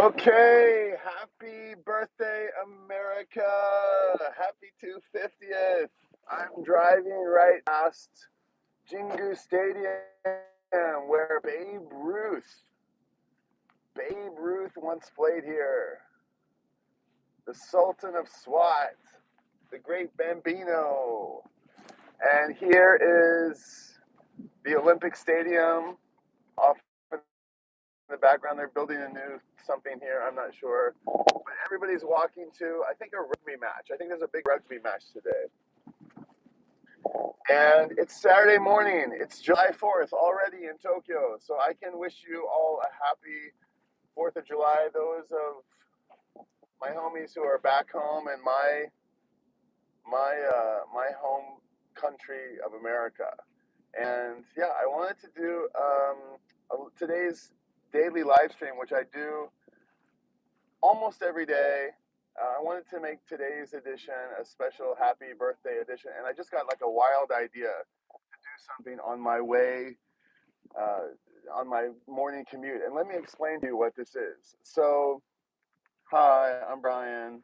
Okay, happy birthday, America. Happy 250th. I'm driving right past Jingu Stadium where Babe Ruth once played here. The Sultan of SWAT, the great Bambino. And here is the Olympic Stadium off in the background. They're building a new something here, I'm not sure. But everybody's walking to, I think, a rugby match. I think there's a big rugby match today. And it's Saturday morning. It's July 4th already in Tokyo. So I can wish you all a happy 4th of July. Those of my homies who are back home in my home country of America. And yeah, I wanted to do today's daily live stream, which I do almost every day. I wanted to make today's edition a special happy birthday edition, and I just got like a wild idea to do something on my way, on my morning commute. And let me explain to you what this is. So, hi, I'm Brian.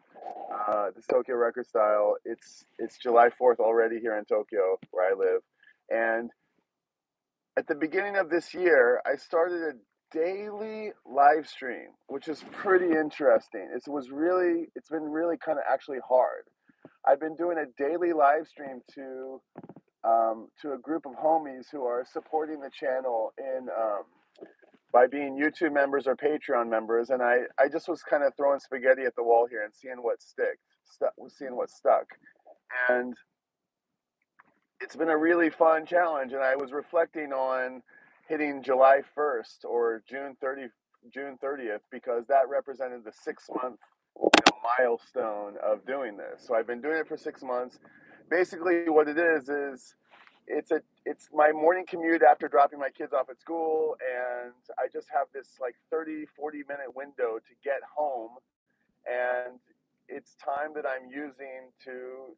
This is Tokyo Record Style. It's July 4th already here in Tokyo, where I live, and at the beginning of this year, I started a daily live stream, which is pretty interesting. It's been really kind of actually hard. I've been doing a daily live stream to a group of homies who are supporting the channel by being YouTube members or Patreon members, and I just was kind of throwing spaghetti at the wall here and seeing what stuck, and it's been a really fun challenge. And I was reflecting on hitting July 1st or June 30th, because that represented the 6-month milestone of doing this. So I've been doing it for 6 months. Basically, what it is it's my morning commute after dropping my kids off at school, and I just have this like 30-40 minute window to get home, and it's time that I'm using to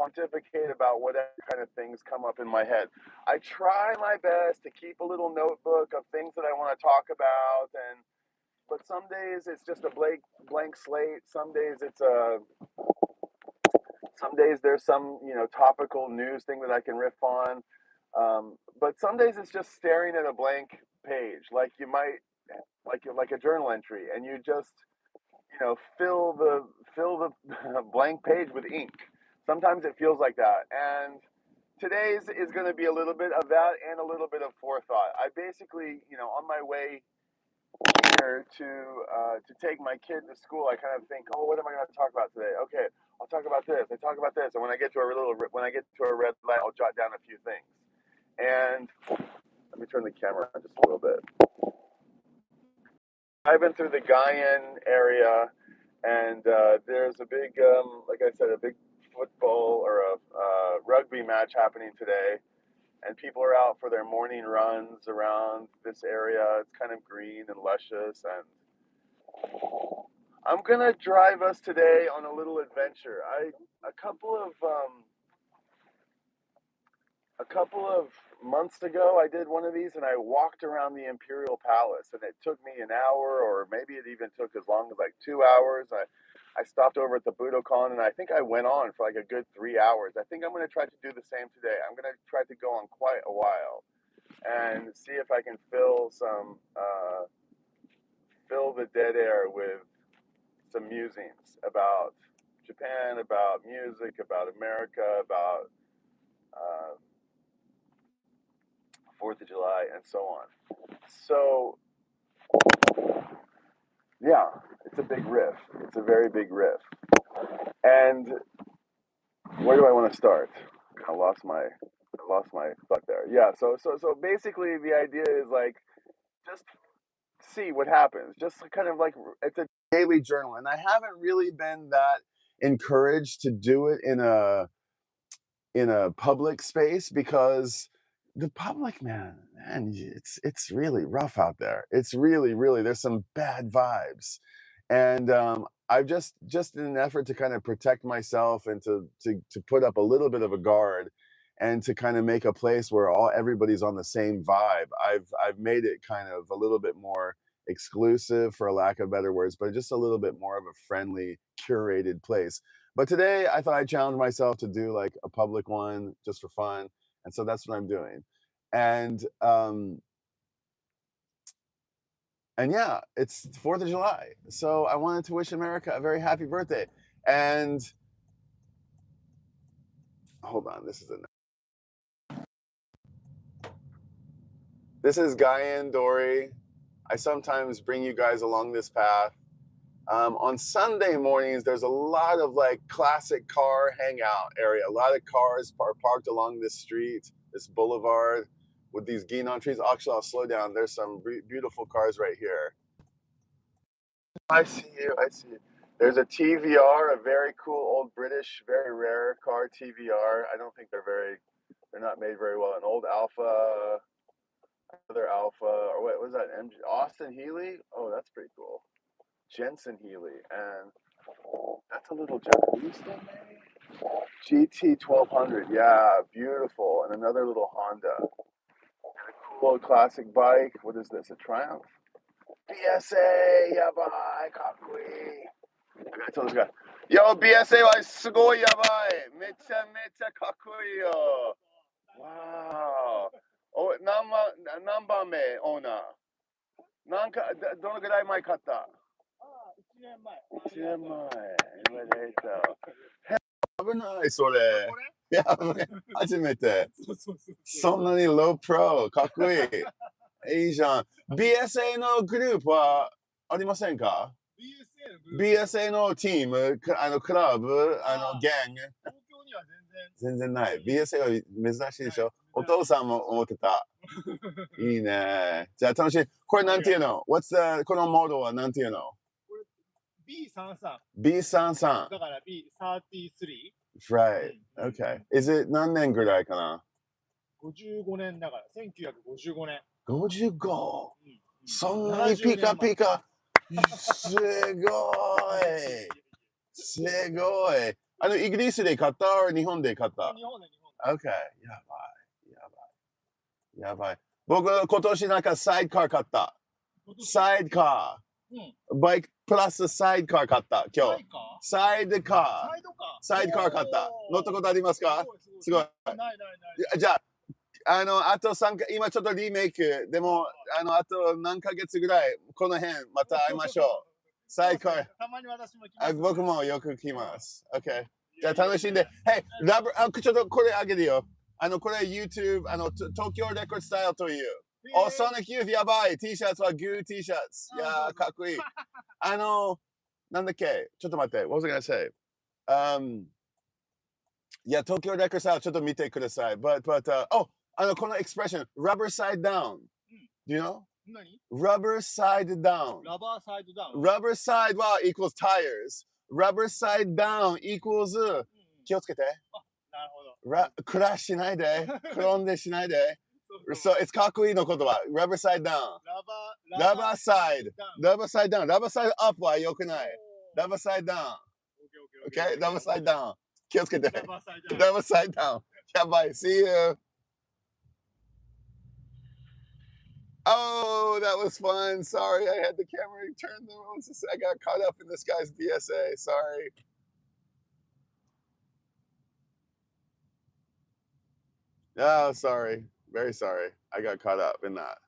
pontificate about whatever kind of things come up in my head. I try my best to keep a little notebook of things that I want to talk about, but some days it's just a blank slate. Some days there's some topical news thing that I can riff on. But some days it's just staring at a blank page, like you might like a journal entry, and you just fill the blank page with ink. Sometimes it feels like that, and today's is going to be a little bit of that and a little bit of forethought. I basically, on my way here to take my kid to school, I kind of think, oh, what am I going to talk about today? Okay, I'll talk about this. I talk about this, and when I get to a red light, I'll jot down a few things. And let me turn the camera on just a little bit. I've been through the Gaian area, and there's a big, like I said, a big football or a rugby match happening today, and people are out for their morning runs around this area. It's kind of green and luscious, and I'm gonna drive us today on a little adventure. A couple of months ago, I did one of these, and I walked around the Imperial Palace, and it took me an hour, or maybe it even took as long as like 2 hours. I stopped over at the Budokan, and I think I went on for like a good 3 hours. I think I'm going to try to do the same today. I'm going to try to go on quite a while and see if I can fill the dead air with some musings about Japan, about music, about America, about 4th of July, and so on. So, yeah, it's a big riff. It's a very big riff. And where do I want to start? I lost my thought there. Yeah, so basically the idea is like, just see what happens. Just kind of like, it's a daily journal, and I haven't really been that encouraged to do it in a public space, because the public, man, it's really rough out there. It's really, there's some bad vibes, and I've just in an effort to kind of protect myself and to put up a little bit of a guard, and to kind of make a place where everybody's on the same vibe. I've made it kind of a little bit more exclusive, for a lack of better words, but just a little bit more of a friendly, curated place. But today I thought I'd challenge myself to do like a public one just for fun. And so that's what I'm doing. And yeah, it's 4th of July. So I wanted to wish America a very happy birthday. And hold on, this is Guyan Dory. I sometimes bring you guys along this path. On Sunday mornings, there's a lot of like classic car hangout area. A lot of cars are parked along this street, this boulevard with these guinan trees. Actually, I'll slow down. There's some beautiful cars right here. I see you. I see you. There's a TVR, a very cool old British, very rare car TVR. I don't think they're not made very well. An old Alpha, another Alpha, or what was that? Austin Healey? Oh, that's pretty cool. Jensen Healey, and that's a little Japanese thing, maybe? GT 1200, yeah, beautiful. And another little Honda. And a cool old classic bike. What is this, a Triumph? BSA, yabai, kakui. I told this guy, yo, BSA wa sugoi yabai. Mecha mecha kakui yo. Wow. Oh, nanbanme, owner. どのぐらい前買った？ 1年前。危ない、それ。やばい、初めて。そんなにロープロ、かっこいい。いいじゃん。BSA のグループはありませんか？ BSA のチーム、クラブ、ギャング。全然ない。BSA は珍しいでしょ。お父さんも思ってた。いいね。じゃあ楽しい。これなんていうの？ このモードはなんていうの？ B33。だから B33。Right. Okay. Is it 何年ぐらいかな？ 55年だから、1955年。55。そんなにピカピカ。すごい。すごい。イギリスで買った？日本で買った？日本で。Okay. やばい。僕、今年なんかサイドカー買った。サイドカー。バイクプラスサイドカー買った。今日。サイドカー買った。乗ったことありますか？すごい。じゃあ、あと3回、今ちょっとリメイク。でも、あと何ヶ月ぐらい、この辺、また会いましょう。サイドカー。たまに私も来ます。僕もよく来ます。OK。じゃあ楽しんで。Hey、ちょっとこれあげるよ。これ YouTube、東京レコードスタイルという。お、ソニックユースやばい。T シャツはグー T シャツ。いやー、かっこいい。なんだっけ？ちょっと待って。What was I gonna say? いや、東京レコードスタイルちょっと見てください。But, oh, このエクスプレッション、rubber side down. Do you know? 何？ Rubber side down. ラバーサイドダウン。Rubber side は equals tires. Rubber side down equals 気をつけて。なるほど。クラッシュしないで。転んでしないで。So, it's かっこいいの言葉。Rubber side down. Rubber side. Rubber side down. Rubber side up は良くない。Rubber side down. Okay? Rubber side down. 気をつけて。Rubber side down. やばい。See you. Oh, that was fun. Sorry, I had the camera turned. I got caught up in this guy's BSA. Sorry. Oh, sorry. Very sorry. I got caught up in that.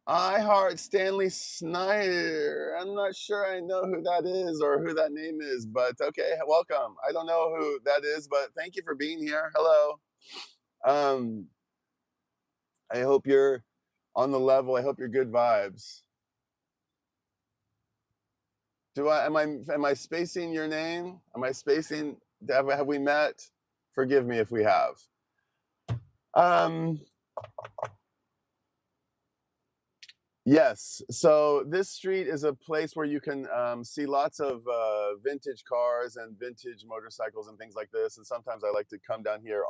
I heart Stanley Snyder. I'm not sure I know who that is or who that name is, but okay, welcome. I don't know who that is, but thank you for being here. Hello. I hope you're on the level. I hope you're good vibes. Am I spacing your name? Am I spacing? Have we met? Forgive me if we have. Yes. So this street is a place where you can see lots of vintage cars and vintage motorcycles and things like this. And sometimes I like to come down here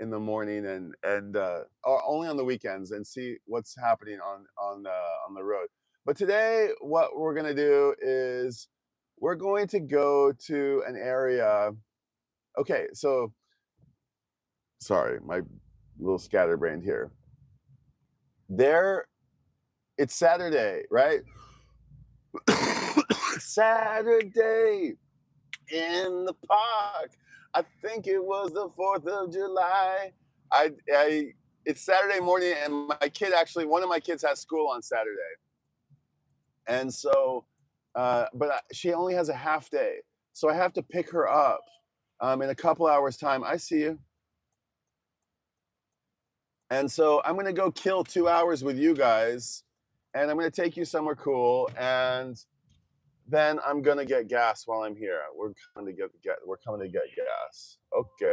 in the morning and or only on the weekends and see what's happening on the road. But today, what we're gonna do is we're going to go to an area. Okay, so sorry, my little scatterbrained here. it's Saturday, right? Saturday in the park. I think it was the 4th of July. It's Saturday morning, and one of my kids has school on Saturday. And so, but she only has a half day. So I have to pick her up in a couple hours' time. I see you. And so I'm going to go kill 2 hours with you guys, and I'm going to take you somewhere cool, and then I'm going to get gas while I'm here. We're coming to get gas. Okay.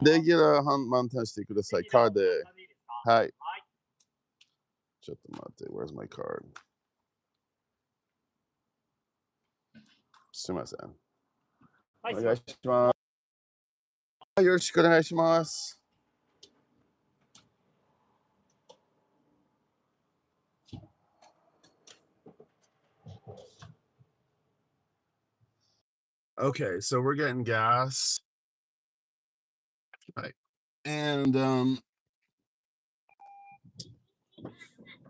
できる満タンしてください。カードで。はい。ちょっと待って。Where's my card? すみません。お願いします。よろしくお願いします。Okay, so we're getting gas. Right. And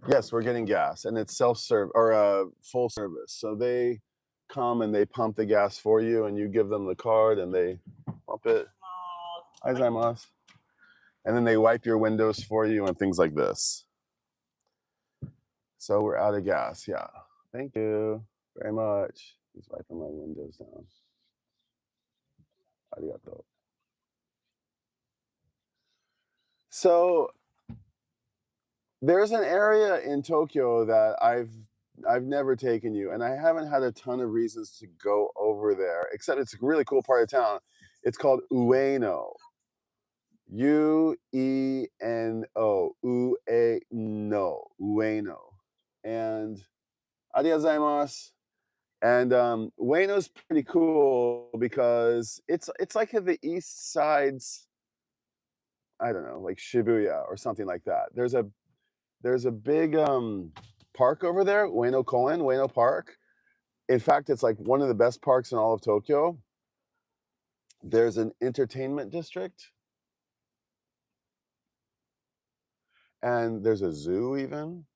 yes, we're getting gas, and it's self-serve or full service. So they come and they pump the gas for you, and you give them the card, and they pump it. And then they wipe your windows for you and things like this. So we're out of gas. Yeah. Thank you very much. He's wiping my windows down. Arigato. So there's an area in Tokyo that I've never taken you, and I haven't had a ton of reasons to go over there, except it's a really cool part of town. It's called Ueno. Ueno. Ueno. And arigatou gozaimasu. And Ueno's pretty cool because it's like at the east side's, I don't know, like Shibuya or something like that. There's a big park over there, Ueno Park. In fact, it's like one of the best parks in all of Tokyo. There's an entertainment district, and there's a zoo even.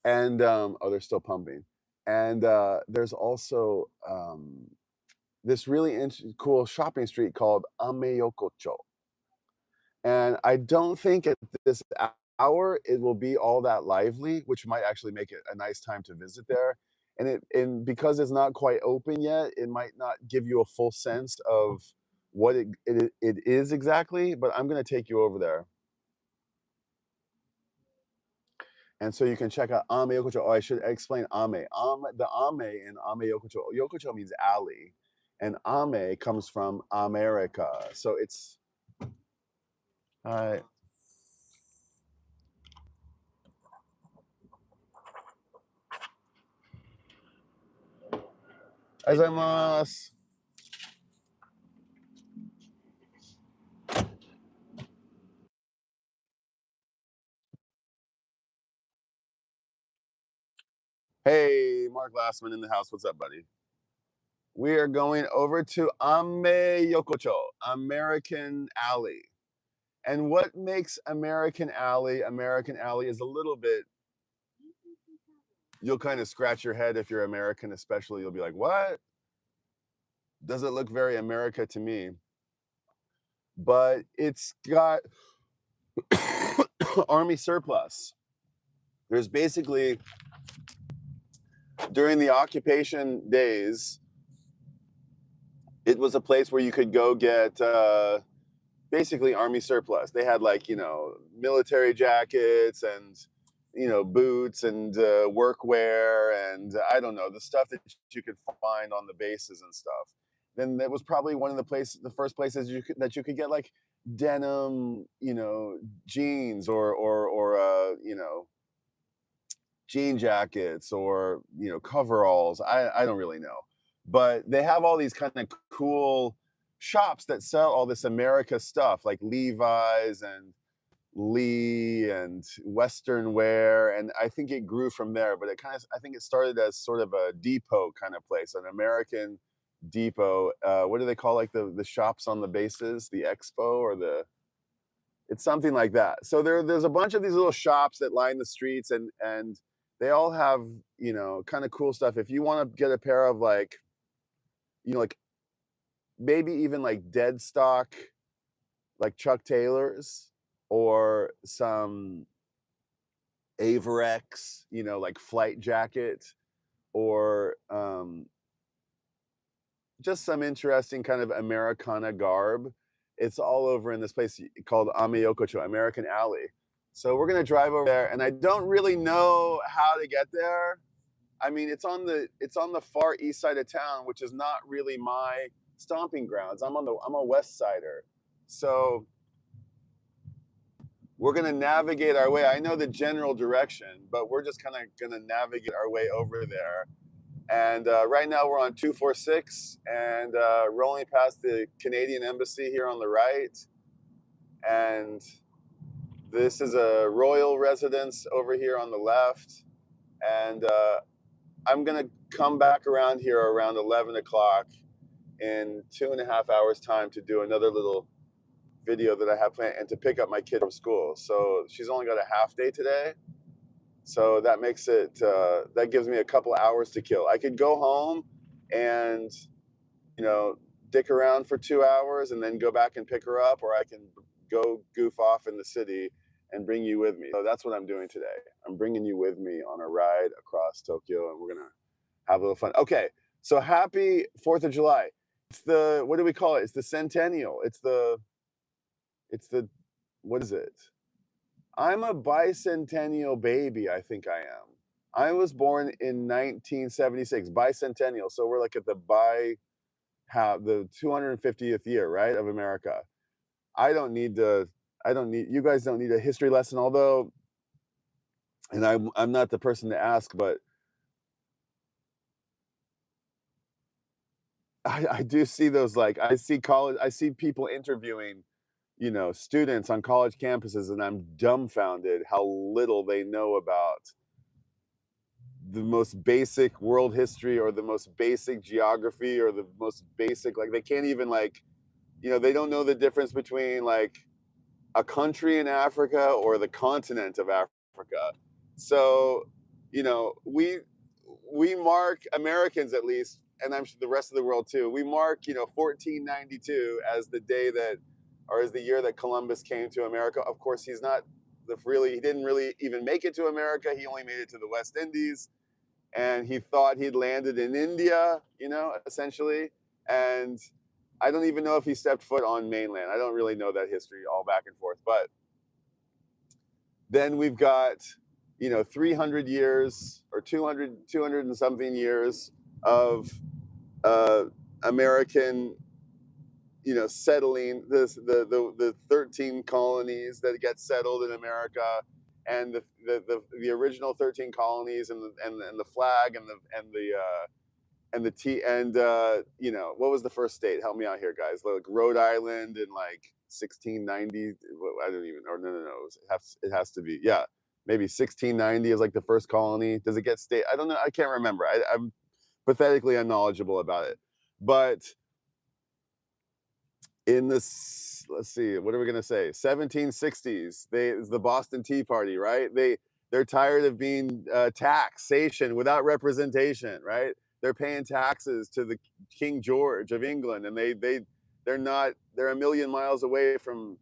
And they're still pumping. And there's also this really cool shopping street called Ameyokocho. And I don't think at this hour it will be all that lively, which might actually make it a nice time to visit there. And because it's not quite open yet, it might not give you a full sense of what it is exactly, but I'm going to take you over there. And so you can check out Ame Yokocho. Oh, I should explain Ame. The Ame in Ame Yokocho. Yokocho means alley, and Ame comes from America. So it's Gozaimasu. Hey, Mark Glassman in the house. What's up, buddy? We are going over to Ame Yokocho, American Alley. And what makes American Alley is a little bit, you'll kind of scratch your head if you're American, especially. You'll be like, what? Doesn't look very America to me. But it's got army surplus. There's basically, during the occupation days, it was a place where you could go get basically army surplus. They had like, military jackets and, boots and workwear and I don't know, the stuff that you could find on the bases and stuff. Then that was probably one of the first places that you could get like denim, jeans or jean jackets or coveralls. I don't really know, but they have all these kind of cool shops that sell all this America stuff like Levi's and Lee and Western wear, and I think it grew from there. But I think it started as sort of a depot kind of place, an American depot. What do they call like the shops on the bases, the expo or the? It's something like that. So there's a bunch of these little shops that line the streets, and they all have kind of cool stuff. If you want to get a pair of like like maybe even like dead stock like Chuck Taylors or some Averex, like flight jacket or just some interesting kind of Americana garb. It's all over in this place called Ameyokocho, American Alley. So we're gonna drive over there, and I don't really know how to get there. I mean, it's on the far east side of town, which is not really my stomping grounds. I'm a west sider, so we're gonna navigate our way. I know the general direction, but we're just kind of gonna navigate our way over there. And right now we're on 246 and rolling past the Canadian Embassy here on the right. And this is a royal residence over here on the left. And I'm gonna come back around here around 11 o'clock in 2.5 hours time to do another little video that I have planned and to pick up my kid from school. So she's only got a half day today. So that makes it, that gives me a couple hours to kill. I could go home and, dick around for 2 hours and then go back and pick her up, or I can go goof off in the city and bring you with me. So that's what I'm doing today. I'm bringing you with me on a ride across Tokyo, and we're going to have a little fun. Okay, so happy 4th of July. It's what do we call it? It's the centennial. It's the, what is it? I'm a bicentennial baby, I think I am. I was born in 1976, bicentennial. So we're like at the 250th year, right, of America. You guys don't need a history lesson, although, and I'm not the person to ask, but I do see those, like, I see people interviewing, students on college campuses, and I'm dumbfounded how little they know about the most basic world history or the most basic geography or the most basic, like, they can't even, like, they don't know the difference between like a country in Africa or the continent of Africa. So, we mark, Americans at least, and I'm sure the rest of the world too, we mark 1492 as the day that, or as the year that Columbus came to America. Of course, he didn't really even make it to America. He only made it to the West Indies, and he thought he'd landed in India, essentially. And I don't even know if he stepped foot on mainland. I don't really know that history all back and forth. But then we've got, 300 years or 200 and something years of American, settling the 13 colonies that get settled in America, and the original 13 colonies, and the flag, what was the first state? Help me out here, guys. Like Rhode Island in like 1690. I don't even. Or no. It has to be, yeah, maybe 1690 is like the first colony. Does it get state? I don't know. I can't remember. I'm pathetically unknowledgeable about it. But in this, let's see, what are we gonna say? 1760s. It's the Boston Tea Party, right? They're tired of being taxation without representation, right? They're paying taxes to the King George of England, and they're a million miles away from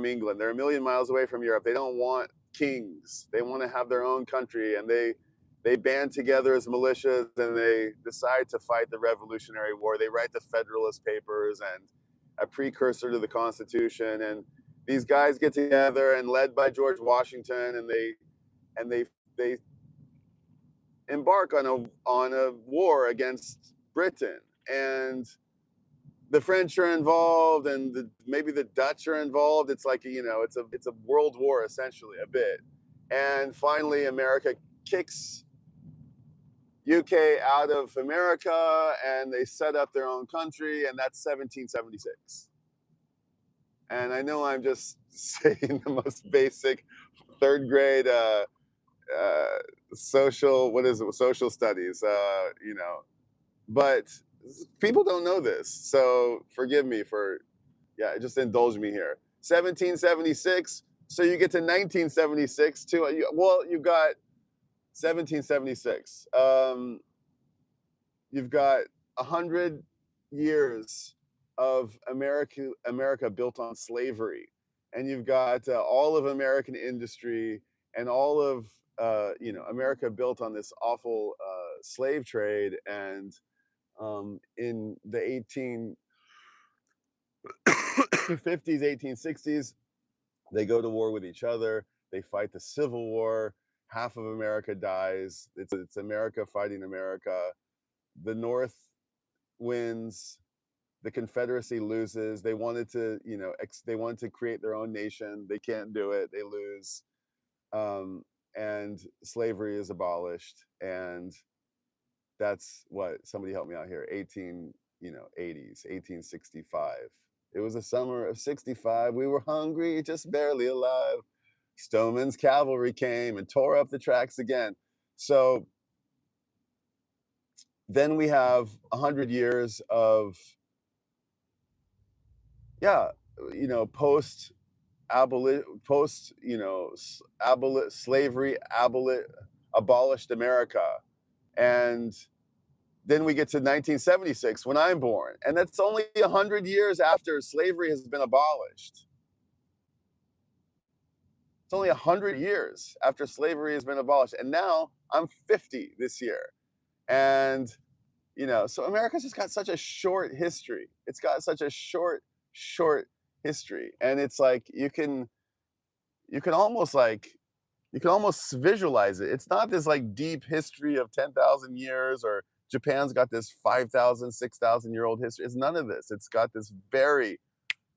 England. They're a million miles away from Europe. They don't want kings. They want to have their own country, and they band together as militias, and they decide to fight the Revolutionary War. They write the Federalist Papers, and a precursor to the Constitution, and these guys get together, and led by George Washington, and they embark on a war against Britain, and the French are involved, and maybe the Dutch are involved. It's like it's a world war essentially, a bit, and finally America kicks UK out of America, and they set up their own country, and that's 1776. And I know I'm just saying the most basic third grade social, what is it, social studies, but people don't know this. So forgive me for, yeah, just indulge me here. 1776. So you get to 1976 too. Well, you got 1776. You've got 100 years of America built on slavery, and you've got all of American industry and all of America built on this awful slave trade. And in the 1850s, 1860s, they go to war with each other. They fight the Civil War. Half of America dies. It's America fighting America. The North wins. The Confederacy loses. They wanted to, they wanted to create their own nation. They can't do it. They lose, and slavery is abolished. And that's what, somebody help me out here. 80s, 1865. It was the summer of '65. We were hungry, just barely alive. Stoneman's cavalry came and tore up the tracks again. So then we have 100 years of, yeah, post slavery, abolished America. And then we get to 1976 when I'm born, and that's only 100 years after slavery has been abolished. It's only 100 years after slavery has been abolished, and now I'm 50 this year. And so America's just got such a short history. It's got such a short history, and it's like you can almost visualize it. It's not this like deep history of 10,000 years, or Japan's got this 5,000, 6,000 year old history. It's none of this. It's got this very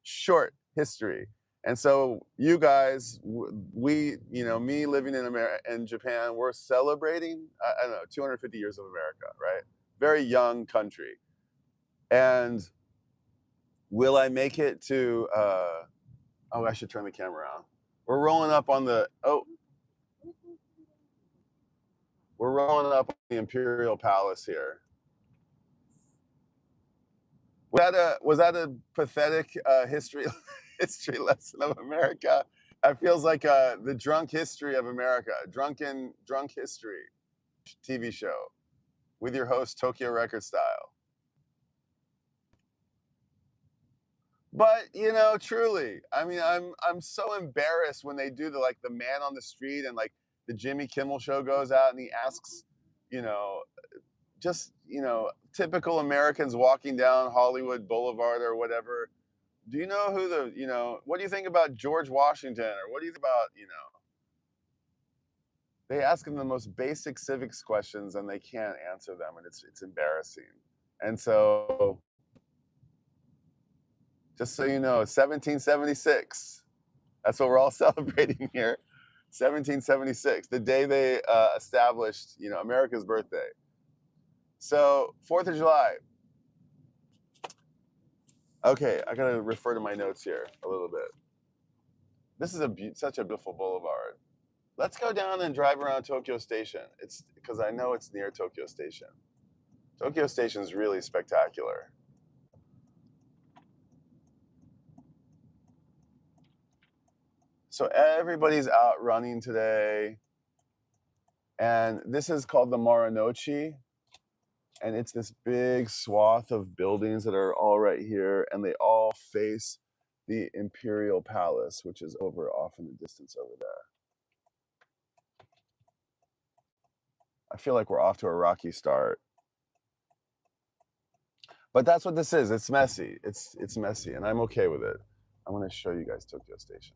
short history. And so you guys, we, me living in Japan, we're celebrating, I don't know, 250 years of America, right? Very young country. And will I make it to, I should turn the camera on. We're rolling up on the, we're rolling up on the Imperial Palace here. Was that a pathetic history lesson of America? It feels like the drunk history of America, drunk history TV show with your host Tokyo Record Style. But truly, I mean, I'm so embarrassed when they do the man on the street, and like the Jimmy Kimmel show goes out and he asks, just typical Americans walking down Hollywood Boulevard or whatever. Do you know who what do you think about George Washington, or what do you think about they ask them the most basic civics questions and they can't answer them, and it's embarrassing. And so just so you know, 1776. That's what we're all celebrating here. 1776, the day they established, America's birthday. So 4th of July. Okay, I gotta refer to my notes here a little bit. This is such a beautiful boulevard. Let's go down and drive around Tokyo Station. It's because I know it's near Tokyo Station. Tokyo Station is really spectacular. So everybody's out running today. And this is called the Marunouchi. And it's this big swath of buildings that are all right here. And they all face the Imperial Palace, which is off in the distance over there. I feel like we're off to a rocky start. But that's what this is. It's messy. It's messy, and I'm okay with it. I want to show you guys Tokyo Station.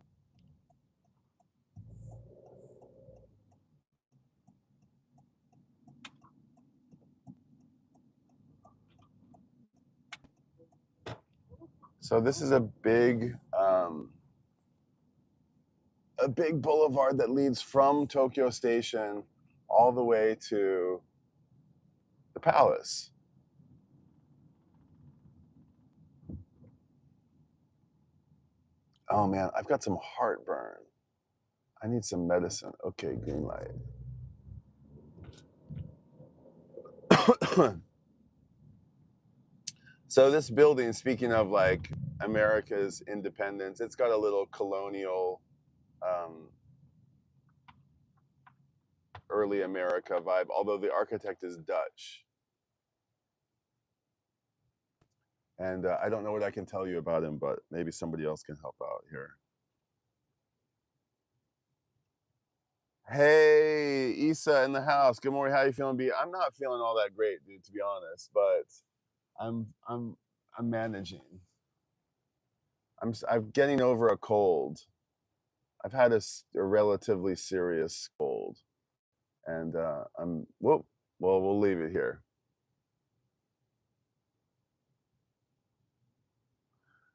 So this is a big boulevard that leads from Tokyo Station all the way to the palace. Oh man, I've got some heartburn. I need some medicine. Okay, green light. So this building, speaking of like America's independence, it's got a little colonial, early America vibe, although the architect is Dutch. And I don't know what I can tell you about him, but maybe somebody else can help out here. Hey, Issa in the house. Good morning. How you feeling, B? I'm not feeling all that great, dude, to be honest, but I'm managing. I'm getting over a cold. I've had a relatively serious cold, and well, we'll leave it here.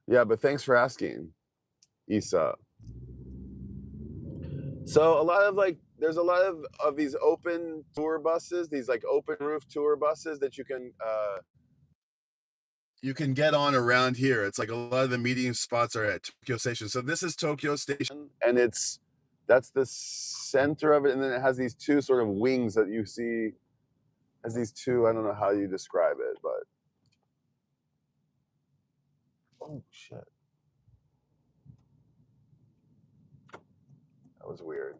Yeah, but thanks for asking, Issa. So a lot of there's a lot of these open tour buses, these like open roof tour buses that you can get on around here. It's like a lot of the meeting spots are at Tokyo Station. So this is Tokyo Station, and that's the center of it, and then it has these two sort of wings that you see as these two. I don't know how you describe it, but oh shit, that was weird.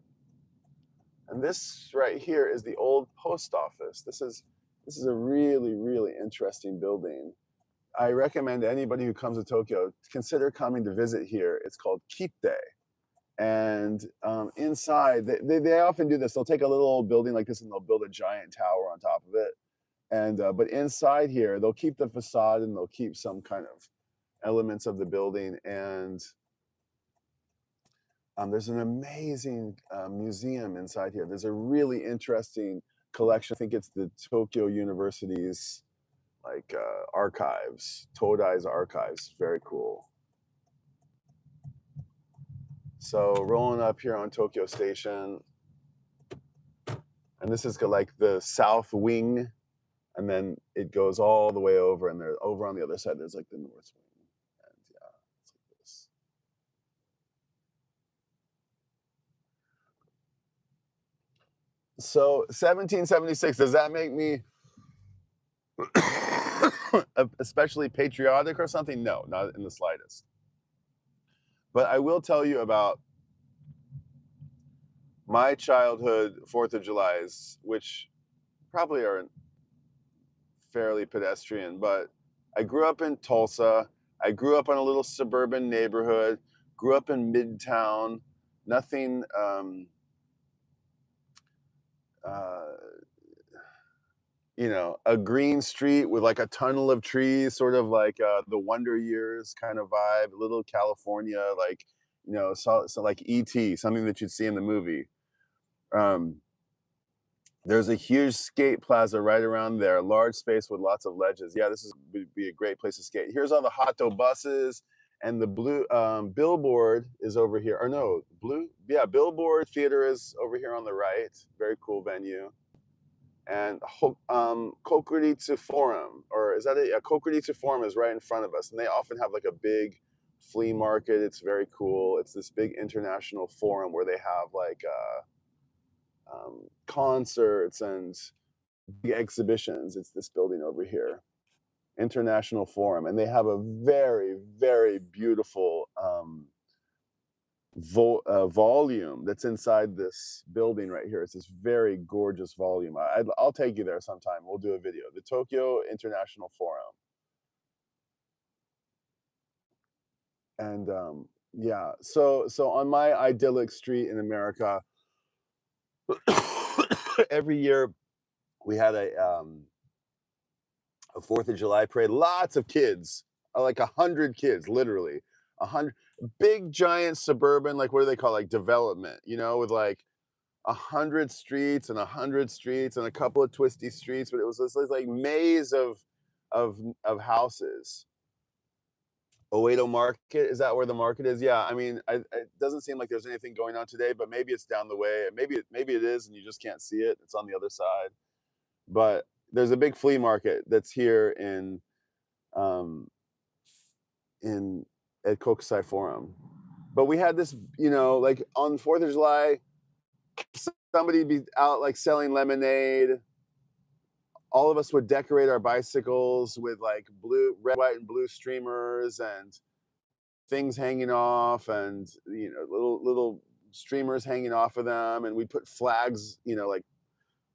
And this right here is the old post office. This is a really interesting building. I recommend anybody who comes to Tokyo consider coming to visit here. It's called Kipte. And inside, they often do this. They'll take a little old building like this and they'll build a giant tower on top of it. And but inside here, they'll keep the facade and they'll keep some kind of elements of the building. And there's an amazing museum inside here. There's a really interesting collection. I think it's the Tokyo University's like archives, Todai's archives. Very cool. So rolling up here on Tokyo Station, and this is like the south wing, and then it goes all the way over, and there over on the other side there's like the north wing, and yeah, it's like this. So 1776, does that make me especially patriotic or something? No, not in the slightest. But I will tell you about my childhood 4th of July's, which probably are fairly pedestrian, but I grew up in Tulsa. I grew up in a little suburban neighborhood, grew up in Midtown, nothing, uh, a green street with like a tunnel of trees, sort of like the Wonder Years kind of vibe, little California, like, so like E.T., something that you'd see in the movie. There's a huge skate plaza right around there, large space with lots of ledges. Yeah, would be a great place to skate. Here's all the Hato buses, and the blue Billboard is over here. Or no, Billboard Theater is over here on the right. Very cool venue. And Kokuritsu Forum, or is that it? Yeah, Kokuritsu Forum is right in front of us, and they often have like a big flea market. It's very cool. It's this big international forum where they have like concerts and big exhibitions. It's this building over here, International Forum, and they have a very beautiful volume that's inside this building right here. It's this very gorgeous volume. I'll take you there sometime. We'll do a video. The Tokyo International Forum. And yeah, so on my idyllic street in America, every year we had a 4th of July parade. Lots of kids, like 100 kids, literally 100. Big giant suburban, like what do they call, like development? With like 100 streets and 100 streets and a couple of twisty streets, but it was this like maze of houses. Oedo Market, is that where the market is? Yeah, I mean, it doesn't seem like there's anything going on today, but maybe it's down the way. Maybe it is, and you just can't see it. It's on the other side. But there's a big flea market that's here in at Kokusai Forum. But we had this, you know, like on 4th of July, somebody'd be out like selling lemonade. All of us would decorate our bicycles with like blue, red, white, and blue streamers and things hanging off, and you know, little streamers hanging off of them, and we'd put flags, you know, like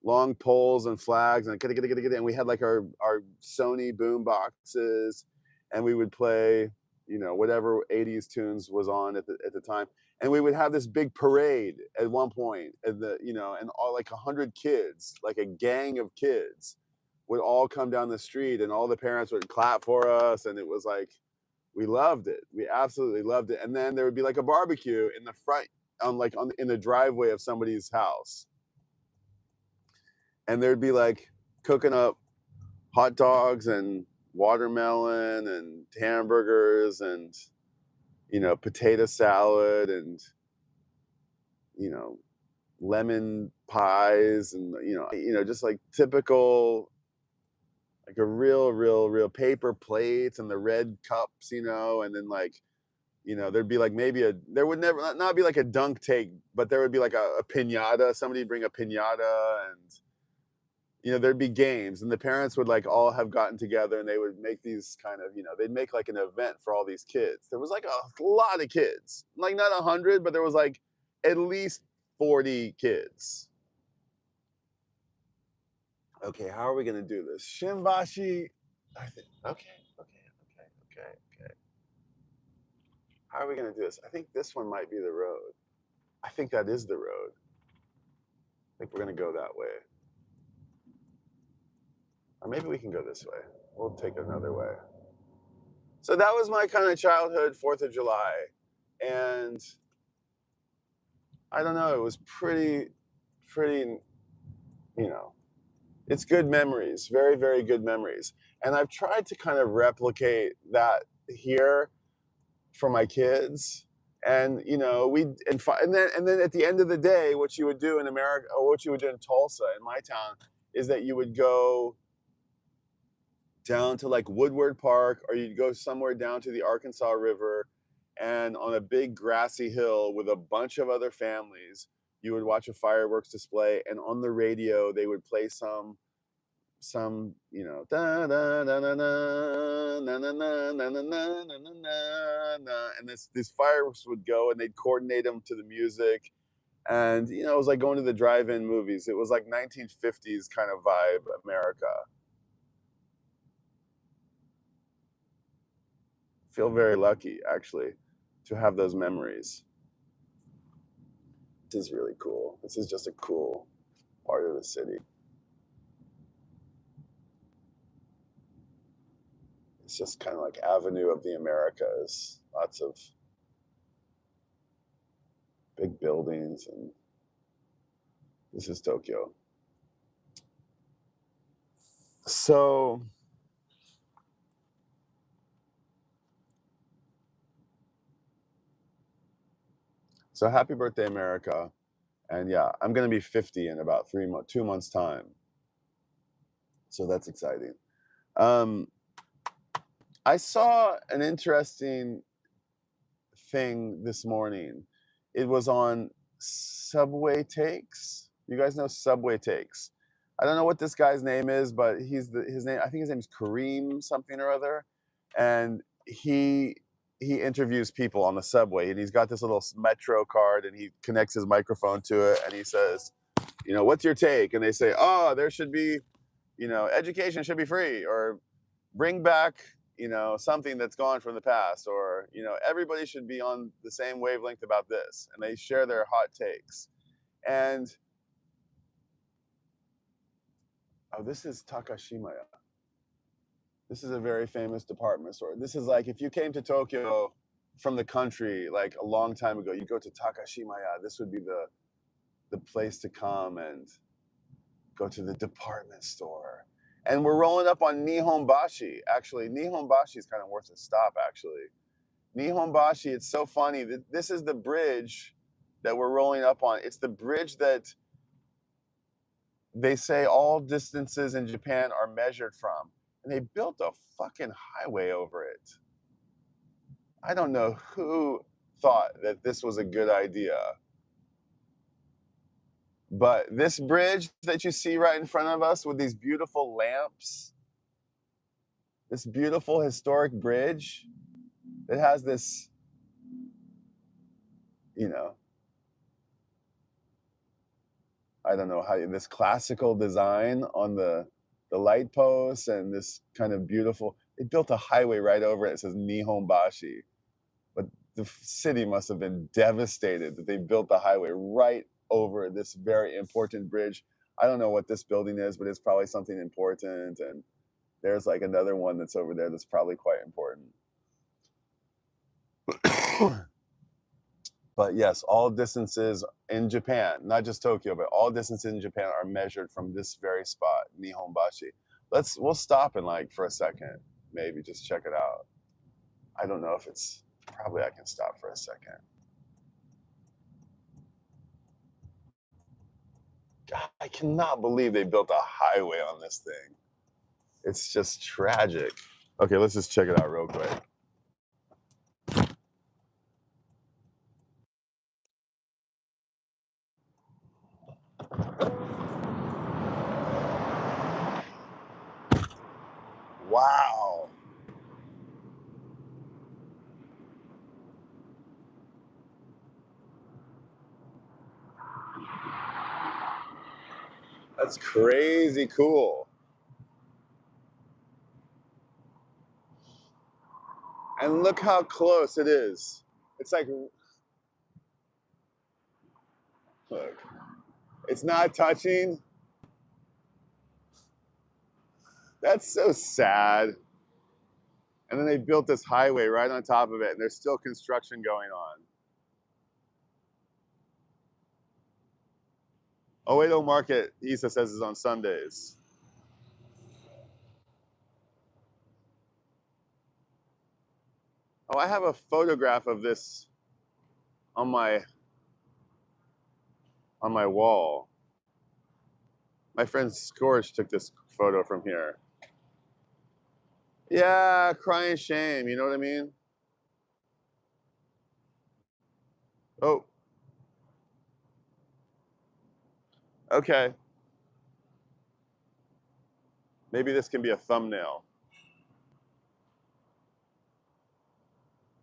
long poles and flags, and we had like our Sony boom boxes, and we would play, you know, whatever 80s tunes was on at the time, and we would have this big parade at one point, and you know, and all like 100 kids, like a gang of kids, would all come down the street, and all the parents would clap for us, and it was like we loved it. We absolutely loved it. And then there would be like a barbecue in the front, in the driveway of somebody's house, and there'd be like cooking up hot dogs and watermelon and hamburgers and, you know, potato salad and, you know, lemon pies and, you know, just like typical, like a real paper plates and the red cups, you know, and then like, you know, there'd be like there would never not be like a dunk take, but there would be like a piñata. Somebody'd bring a piñata, and you know, there'd be games, and the parents would like all have gotten together, and they would make these kind of, you know, they'd make like an event for all these kids. There was like a lot of kids, like not 100, but there was like at least 40 kids. Okay, how are we gonna do this? Shimbashi, I think. Okay. How are we gonna do this? I think this one might be the road. I think that is the road. I think we're gonna go that way. Or maybe we can go this way. We'll take another way. So that was my kind of childhood 4th of July. And I don't know, it was pretty, you know, it's good memories, very, very good memories. And I've tried to kind of replicate that here for my kids. And you know, and then at the end of the day, what you would do in America, or what you would do in Tulsa, in my town, is that you would go down to like Woodward Park, or you'd go somewhere down to the Arkansas River, and on a big grassy hill with a bunch of other families, you would watch a fireworks display, and on the radio they would play some, you know, da da da da da na na na na na na na na na, and these fireworks would go, and they'd coordinate them to the music, and you know, it was like going to the drive-in movies. It was like 1950s kind of vibe America. Feel very lucky actually to have those memories. This is really cool. This is just a cool part of the city. It's just kind of like Avenue of the Americas. Lots of big buildings, and this is Tokyo. So happy birthday, America. And yeah, I'm gonna be 50 in about 2 months time. So that's exciting. I saw an interesting thing this morning. It was on Subway Takes. You guys know Subway Takes. I don't know what this guy's name is, but his name, I think his name is Kareem something or other, and he interviews people on the subway, and he's got this little Metro card, and he connects his microphone to it, and he says, you know, what's your take? And they say, oh, there should be, you know, education should be free, or bring back, you know, something that's gone from the past, or you know, everybody should be on the same wavelength about this, and they share their hot takes. And oh, this is Takashimaya. This is a very famous department store. This is like if you came to Tokyo from the country like a long time ago, you go to Takashimaya. This would be the place to come and go to the department store. And we're rolling up on Nihonbashi. Actually, Nihonbashi is kind of worth a stop. Actually, Nihonbashi. It's so funny that this is the bridge that we're rolling up on. It's the bridge that they say all distances in Japan are measured from. And they built a fucking highway over it. I don't know who thought that this was a good idea. But this bridge that you see right in front of us with these beautiful lamps, this beautiful historic bridge, it has this, you know, I don't know how, this classical design on the light posts and this kind of beautiful, they built a highway right over it. It says Nihonbashi. But the city must have been devastated that they built the highway right over this very important bridge. I don't know what this building is, but it's probably something important. And there's like another one that's over there that's probably quite important. But yes, all distances in Japan, not just Tokyo, but all distances in Japan are measured from this very spot, Nihonbashi. We'll stop and like for a second, maybe just check it out. I don't know if it's, probably I can stop for a second. God, I cannot believe they built a highway on this thing. It's just tragic. Okay, let's just check it out real quick. Wow. That's crazy cool. And look how close it is. It's like, look, it's not touching. That's so sad. And then they built this highway right on top of it, and there's still construction going on. Oedo Market, Issa says, is on Sundays. Oh, I have a photograph of this on my wall. My friend Scorch took this photo from here. Yeah, crying shame, you know what I mean? Oh. Okay. Maybe this can be a thumbnail.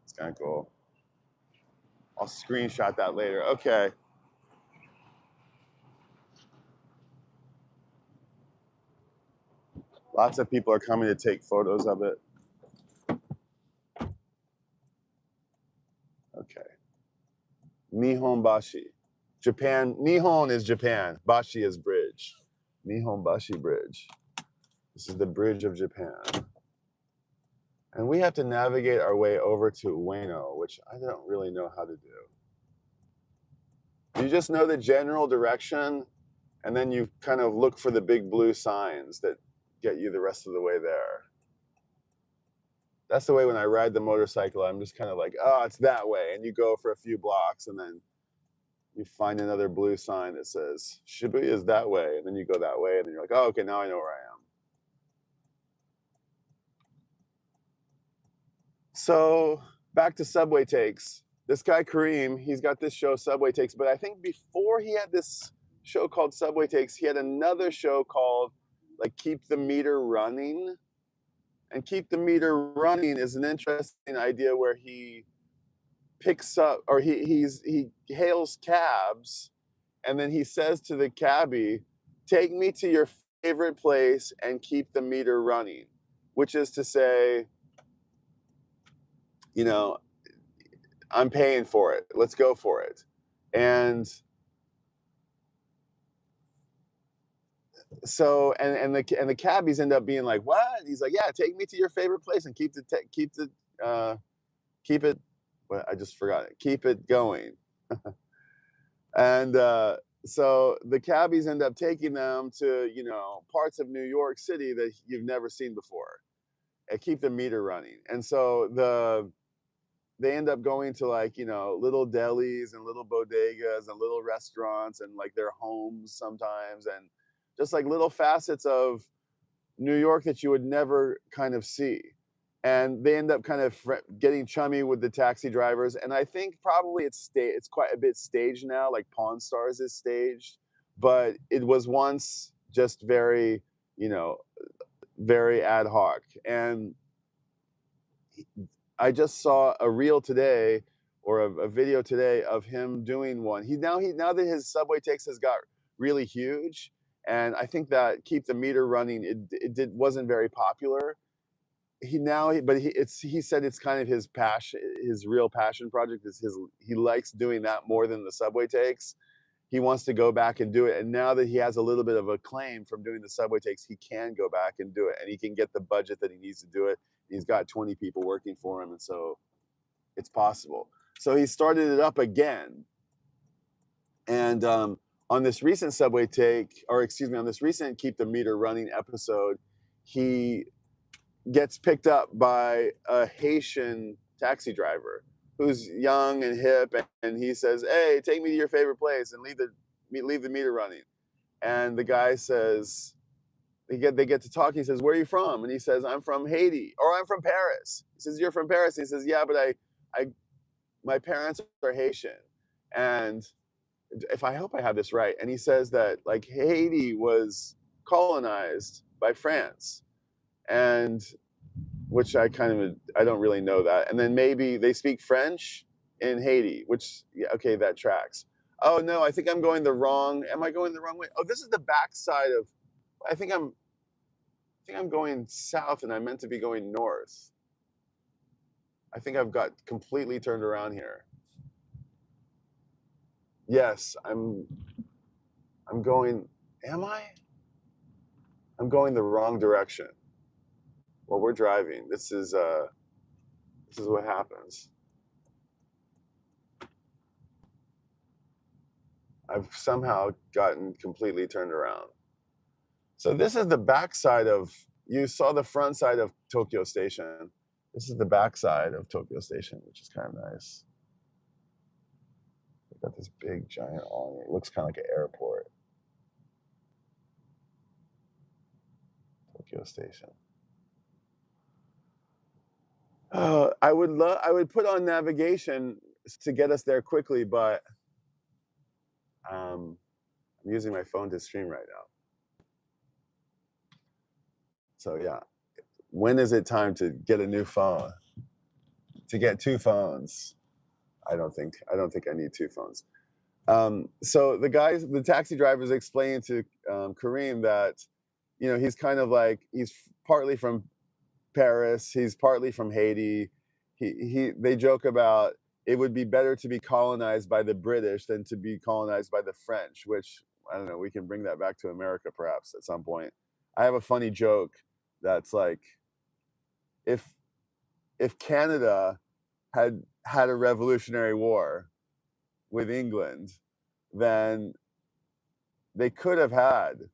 It's kind of cool. I'll screenshot that later. Okay. Lots of people are coming to take photos of it. Okay. Nihonbashi. Japan. Nihon is Japan. Bashi is bridge. Nihonbashi Bridge. This is the bridge of Japan. And we have to navigate our way over to Ueno, which I don't really know how to do. You just know the general direction, and then you kind of look for the big blue signs that get you the rest of the way there. That's the way when I ride the motorcycle, I'm just kind of like, oh, it's that way. And you go for a few blocks, and then you find another blue sign that says, Shibuya is that way. And then you go that way, and then you're like, oh, okay, now I know where I am. So back to Subway Takes. This guy Kareem, he's got this show Subway Takes, but I think before he had this show called Subway Takes, he had another show called like Keep the Meter Running. And Keep the Meter Running is an interesting idea where he picks up, or he hails cabs, and then he says to the cabbie, take me to your favorite place and keep the meter running, which is to say, you know, I'm paying for it. Let's go for it. And so, and the cabbies end up being like, what? He's like, yeah, take me to your favorite place and keep it. Well, I just forgot it. Keep it going. And so the cabbies end up taking them to, you know, parts of New York City that you've never seen before, and keep the meter running. And so they end up going to like, you know, little delis and little bodegas and little restaurants and like their homes sometimes, and just like little facets of New York that you would never kind of see. and they end up kind of getting chummy with the taxi drivers. And I think probably it's quite a bit staged now, like Pawn Stars is staged, but it was once just very, you know, very ad hoc. And I just saw a reel today, or a video today, of him doing one. Now that his subway takes has got really huge, and I think that keep the meter running, wasn't very popular. He said it's kind of his passion, his real passion project is he likes doing that more than the subway takes. He wants to go back and do it, and now that he has a little bit of acclaim from doing the subway takes, he can go back and do it, and he can get the budget that he needs to do it. He's got 20 people working for him, and so it's possible. So he started it up again, and on this recent subway take, or excuse me, on this recent Keep the Meter Running episode, he gets picked up by a Haitian taxi driver who's young and hip, and he says, "Hey, take me to your favorite place and leave the meter running." And the guy says, they get to talking. He says, "Where are you from?" And he says, "I'm from Haiti," or "I'm from Paris." He says, "You're from Paris?" And he says, "Yeah, but I my parents are Haitian." And I hope I have this right. And he says that like Haiti was colonized by France, and which I don't really know that. And then maybe they speak French in Haiti, which, yeah, okay, that tracks. Oh no, I think I'm going the wrong. Am I going the wrong way? Oh, this is the backside of. I think I'm going south, and I meant to be going north. I think I've got completely turned around here. Yes, I'm going. Am I? I'm going the wrong direction. Well, we're driving. This is what happens. I've somehow gotten completely turned around. So this is the backside of, you saw the front side of Tokyo Station. This is the backside of Tokyo Station, which is kind of nice. They've got this big giant awning. It looks kind of like an airport. Tokyo Station. I would put on navigation to get us there quickly, but I'm using my phone to stream right now. So yeah, when is it time to get a new phone? To get two phones? I don't think I need two phones. So the taxi driver is explaining to Kareem that, you know, he's kind of like, he's partly from Paris, he's partly from Haiti. They joke about it would be better to be colonized by the British than to be colonized by the French, which, I don't know, we can bring that back to America perhaps at some point. I have a funny joke that's like, if Canada had a revolutionary war with England, then they could have had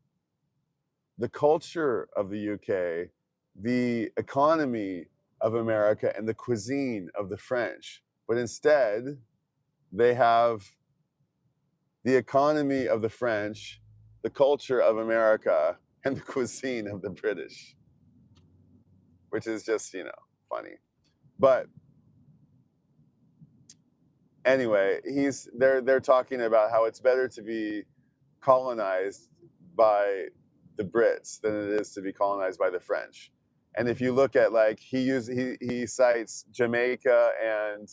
the culture of the UK, the economy of America, and the cuisine of the French. But instead, they have the economy of the French, the culture of America, and the cuisine of the British, which is just, you know, funny. But anyway, they're talking about how it's better to be colonized by the Brits than it is to be colonized by the French. And if you look at, like, he cites Jamaica and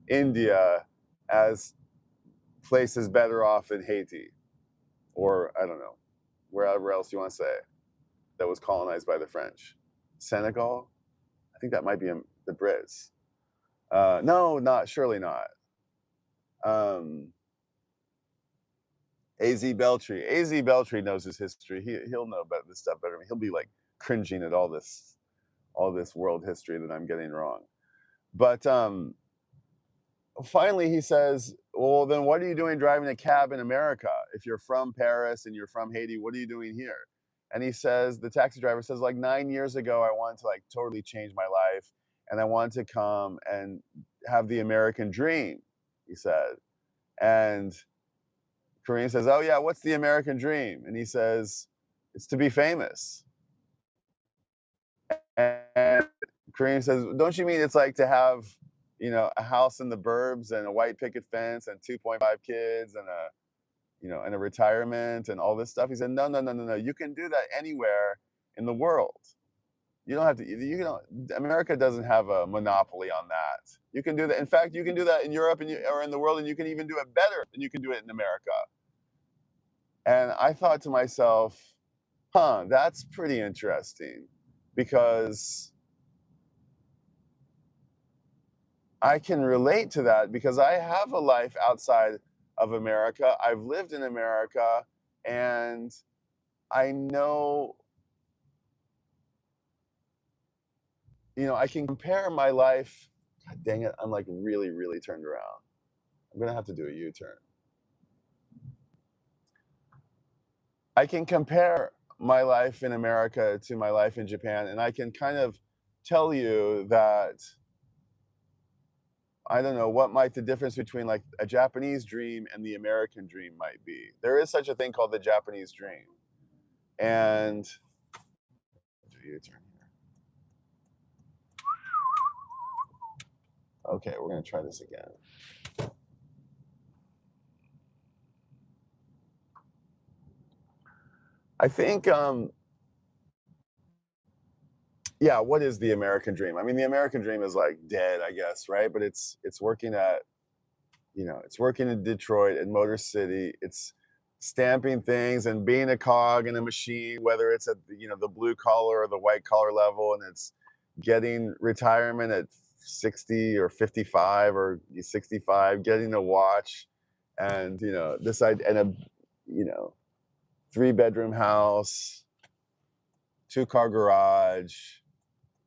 India as places better off than Haiti, or I don't know, wherever else you want to say, that was colonized by the French. Senegal, I think that might be the Brits. No, surely not. AZ Beltry knows his history. He'll know about this stuff better than me. He'll be like cringing at all this world history that I'm getting wrong. But finally he says, "Well, then what are you doing driving a cab in America? If you're from Paris and you're from Haiti, what are you doing here?" And he says, the taxi driver says, like 9 years ago, I wanted to like totally change my life, and I wanted to come and have the American dream, he said. And Kareem says, "Oh yeah, what's the American dream?" And he says, "It's to be famous." And Kareem says, don't you mean it's like to have, you know, a house in the burbs and a white picket fence and 2.5 kids and a, you know, and a retirement and all this stuff? He said, no, no, no, no, no. You can do that anywhere in the world. You don't have to, you don't, America doesn't have a monopoly on that. You can do that. In fact, you can do that in Europe and or in the world, and you can even do it better than you can do it in America. And I thought to myself, huh, that's pretty interesting, because I can relate to that because I have a life outside of America. I've lived in America, and I know, you know, I can compare my life. God dang it, I'm like really, really turned around. I'm gonna have to do a U-turn. I can compare my life in America to my life in Japan, and I can kind of tell you that I don't know what might the difference between like a Japanese dream and the American dream might be. There is such a thing called the Japanese dream. And U-turn here. Okay, we're gonna try this again. I think yeah, what is the American dream? I mean, the American dream is like dead, I guess, right? But it's working at, you know, it's working in Detroit and Motor City. It's stamping things and being a cog in a machine, whether it's at the, you know, the blue collar or the white collar level, and it's getting retirement at 60 or 55 or 65, getting a watch, and you know, this and a, you know, 3-bedroom house, 2-car garage,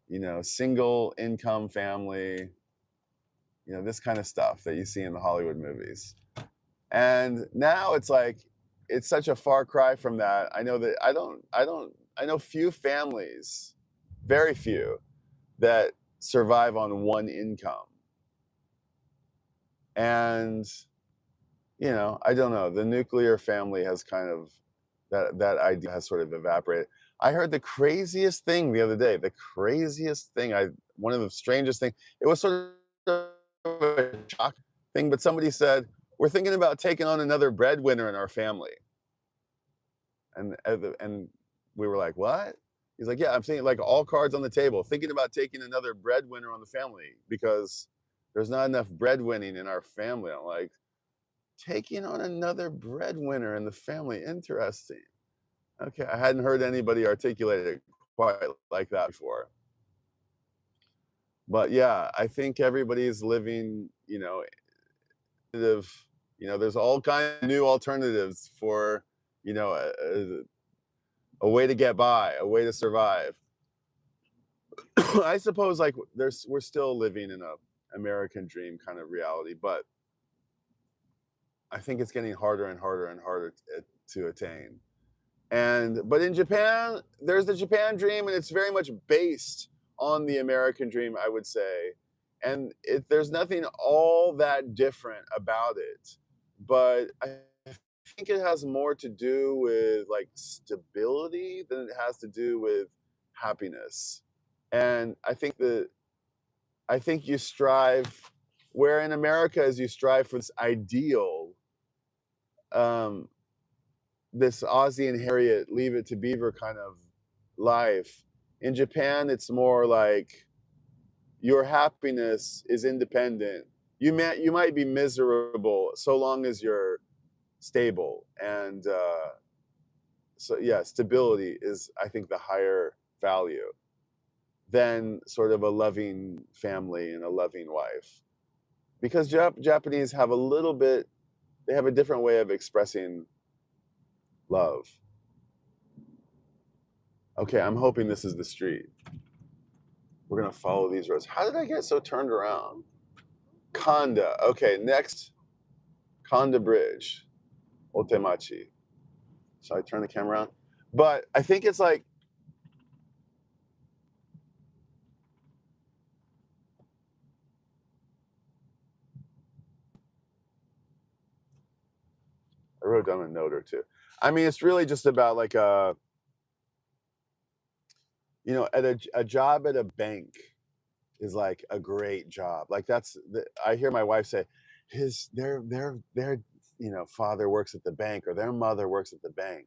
you know, single income family, you know, this kind of stuff that you see in the Hollywood movies. And now it's like, it's such a far cry from that. I know that I know few families, very few, that survive on one income. And, you know, I don't know, the nuclear family has kind of, that idea has sort of evaporated. I heard the craziest thing the other day, the craziest thing, one of the strangest things, it was sort of a shock thing, but somebody said, we're thinking about taking on another breadwinner in our family. And we were like, what? He's like, yeah, I'm saying, like, all cards on the table, thinking about taking another breadwinner on the family because there's not enough breadwinning in our family. I'm like, taking on another breadwinner in the family, interesting. Okay, I hadn't heard anybody articulate it quite like that before. But yeah, I think everybody's living, you know, there's all kinds of new alternatives for, you know, a way to get by, a way to survive. I suppose like we're still living in a American dream kind of reality, but I think it's getting harder and harder and harder to attain. But in Japan, there's the Japan dream, and it's very much based on the American dream, I would say. And there's nothing all that different about it, but I think it has more to do with like stability than it has to do with happiness. And I think you strive, where in America is you strive for this ideal, um, this Ozzie and Harriet, Leave It to Beaver kind of life. In Japan, it's more like your happiness is independent. You might be miserable so long as you're stable, and so yeah, stability is, I think, the higher value than sort of a loving family and a loving wife, because Japanese have a little bit, they have a different way of expressing love. Okay, I'm hoping this is the street. We're gonna follow these roads. How did I get so turned around? Konda. Okay, next, Konda Bridge, Otemachi. So I turn the camera around? But I think it's like, I wrote down a note or two. I mean, it's really just about like you know, at a job at a bank. is like a great job. Like I hear my wife say, their father works at the bank or their mother works at the bank.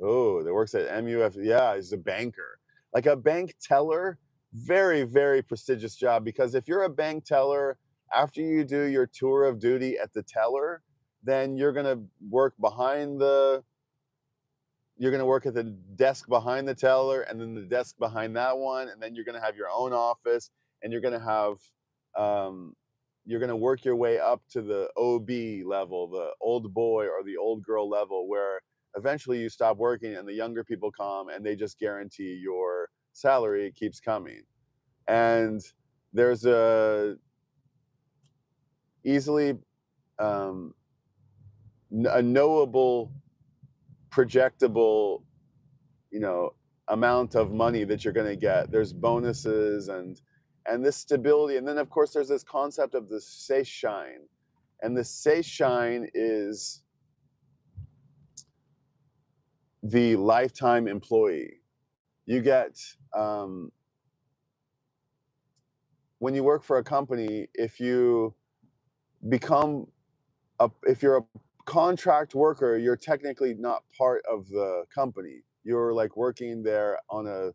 Oh, that works at MUF. Yeah, he's a banker. Like a bank teller, very, very prestigious job, because if you're a bank teller, after you do your tour of duty at the teller, then you're gonna work at the desk behind the teller, and then the desk behind that one, and then you're going to have your own office, and you're going to have you're going to work your way up to the OB level, the old boy or the old girl level, where eventually you stop working and the younger people come and they just guarantee your salary keeps coming. And there's a easily a knowable, projectable, amount of money that you're going to get. There's bonuses and this stability, and then of course there's this concept of the seishine, and the seishine is the lifetime employee. You get when you work for a company, if you're a contract worker, you're technically not part of the company. You're like working there on a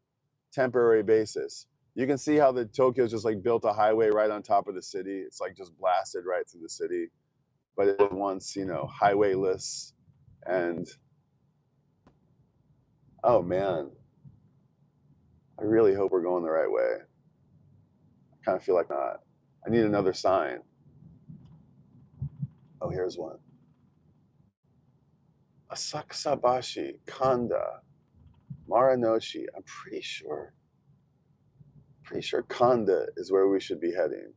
temporary basis. You can see how the Tokyo's just like built a highway right on top of the city. It's like just blasted right through the city, but it was once, highwayless. And oh man, I really hope we're going the right way. I kind of feel like not. I need another sign. Oh, here's one. Asakusabashi, Kanda, Maranoshi. I'm pretty sure Kanda is where we should be heading.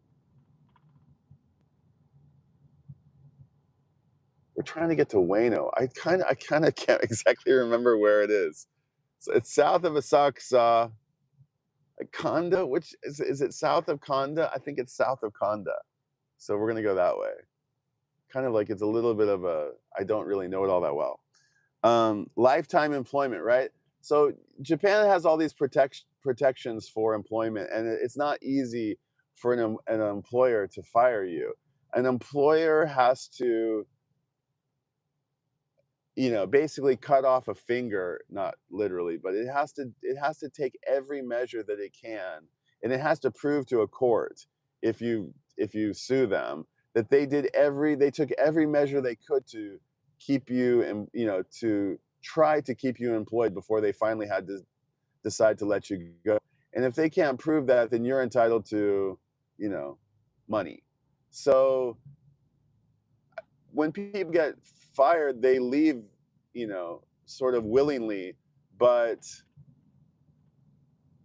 We're trying to get to Ueno. I kind of can't exactly remember where it is. So it's south of Asakusa. Kanda, which is it south of Kanda? I think it's south of Kanda. So we're gonna go that way. Kind of like it's a little bit of I don't really know it all that well. Lifetime employment, right? So Japan has all these protections for employment, and it's not easy for an employer to fire you. An employer has to, basically cut off a finger, not literally, but it has to take every measure that it can, and it has to prove to a court, if you sue them, that they took every measure they could to keep you, and to try to keep you employed before they finally had to decide to let you go. And if they can't prove that, then you're entitled to, money. So when people get fired, they leave, sort of willingly, but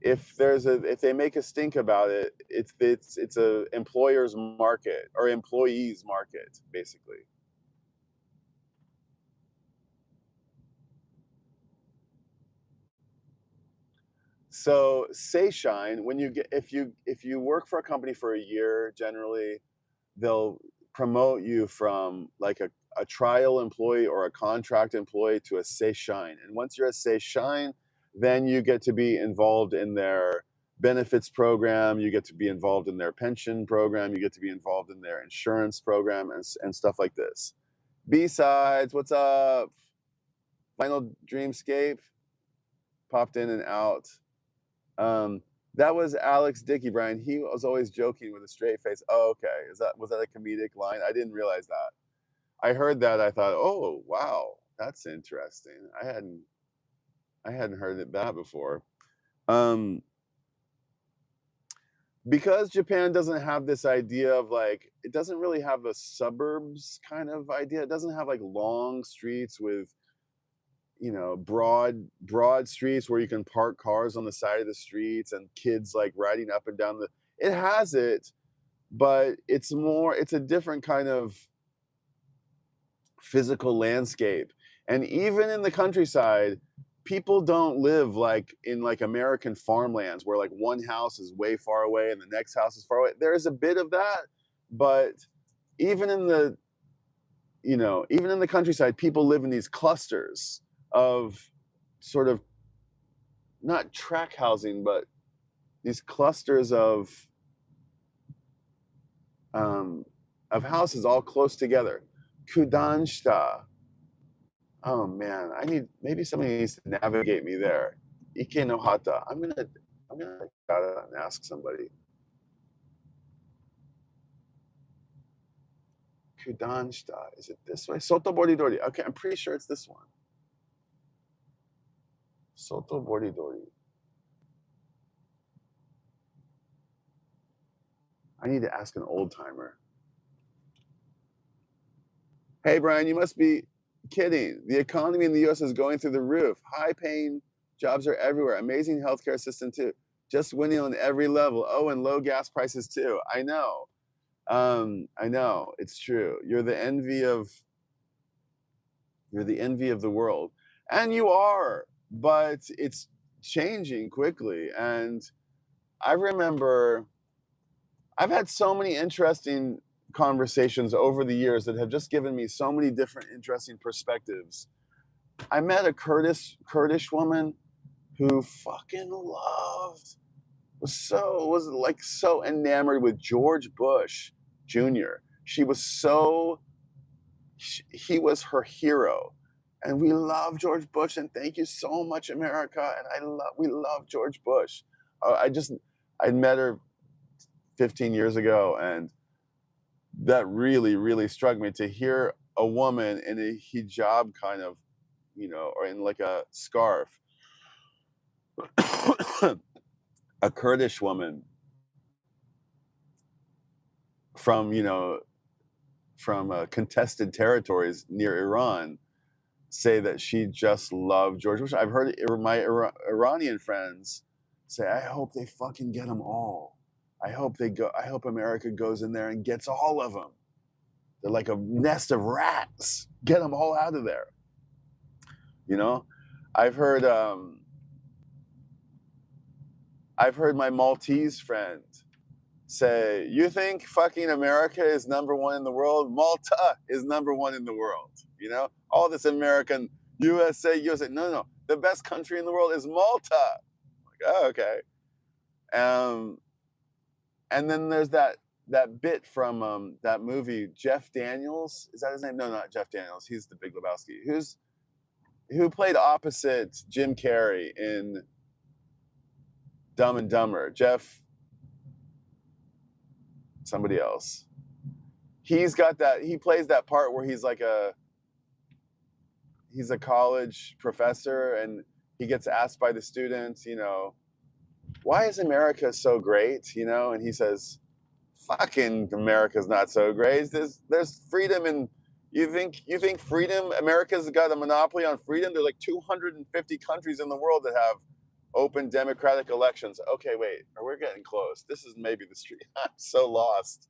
if they make a stink about it, it's a employer's market or employees market, basically. So seishine, if you work for a company for a year, generally they'll promote you from like a trial employee or a contract employee to a seishine. And once you're a seishine, then you get to be involved in their benefits program, you get to be involved in their pension program, you get to be involved in their insurance program, and stuff like this. B-sides, what's up? Final Dreamscape popped in and out. That was Alex Dickey, Brian. He was always joking with a straight face. Oh, okay. Was that a comedic line? I didn't realize that. I heard that. I thought, oh wow, that's interesting. I hadn't heard that before. Because Japan doesn't have this idea of like, it doesn't really have a suburbs kind of idea. It doesn't have like long streets with, broad streets where you can park cars on the side of the streets and kids like riding up and down it has it, but it's a different kind of physical landscape. And even in the countryside, people don't live like in like American farmlands where like one house is way far away and the next house is far away. There is a bit of that, but even in the countryside, people live in these clusters of sort of not track housing, but these clusters of of houses all close together. Kudanshita. Oh man, maybe somebody needs to navigate me there. Ike no hata. I'm gonna gotta ask somebody. Kudanshita. Is it this way? Soto Boridori. Okay, I'm pretty sure it's this one. Soto Boridori. I need to ask an old timer. Hey Brian, you must be kidding. The economy in the US is going through the roof. High paying jobs are everywhere. Amazing healthcare system too. Just winning on every level. Oh, and low gas prices too. I know. I know. It's true. You're the envy of the world. And you are, but it's changing quickly. And I remember I've had so many interesting conversations over the years that have just given me so many different interesting perspectives. I met a Kurdish woman who fucking was like so enamored with George Bush Jr. He was her hero. And we love George Bush, and thank you so much, America. And we love George Bush. I met her 15 years ago, and that really, really struck me to hear a woman in a hijab kind of, or in like a scarf, a Kurdish woman from, contested territories near Iran say that she just loved George Bush. I've heard my Iranian friends say, I hope they fucking get them all. I hope America goes in there and gets all of them. They're like a nest of rats. Get them all out of there. I've heard my Maltese friend say, you think fucking America is number one in the world? Malta is number one in the world. All this American USA. No. The best country in the world is Malta. Like, oh, okay. And then there's that bit from that movie, Jeff Daniels. Is that his name? No, not Jeff Daniels. He's the Big Lebowski. Who played opposite Jim Carrey in Dumb and Dumber? Jeff, somebody else. He's got that. He plays that part where he's a college professor, and he gets asked by the students, why is America so great? And he says, fucking America's not so great. There's freedom, and you think freedom, America's got a monopoly on freedom? There are like 250 countries in the world that have open democratic elections. Okay, wait, we're getting close. This is maybe the street. I'm so lost.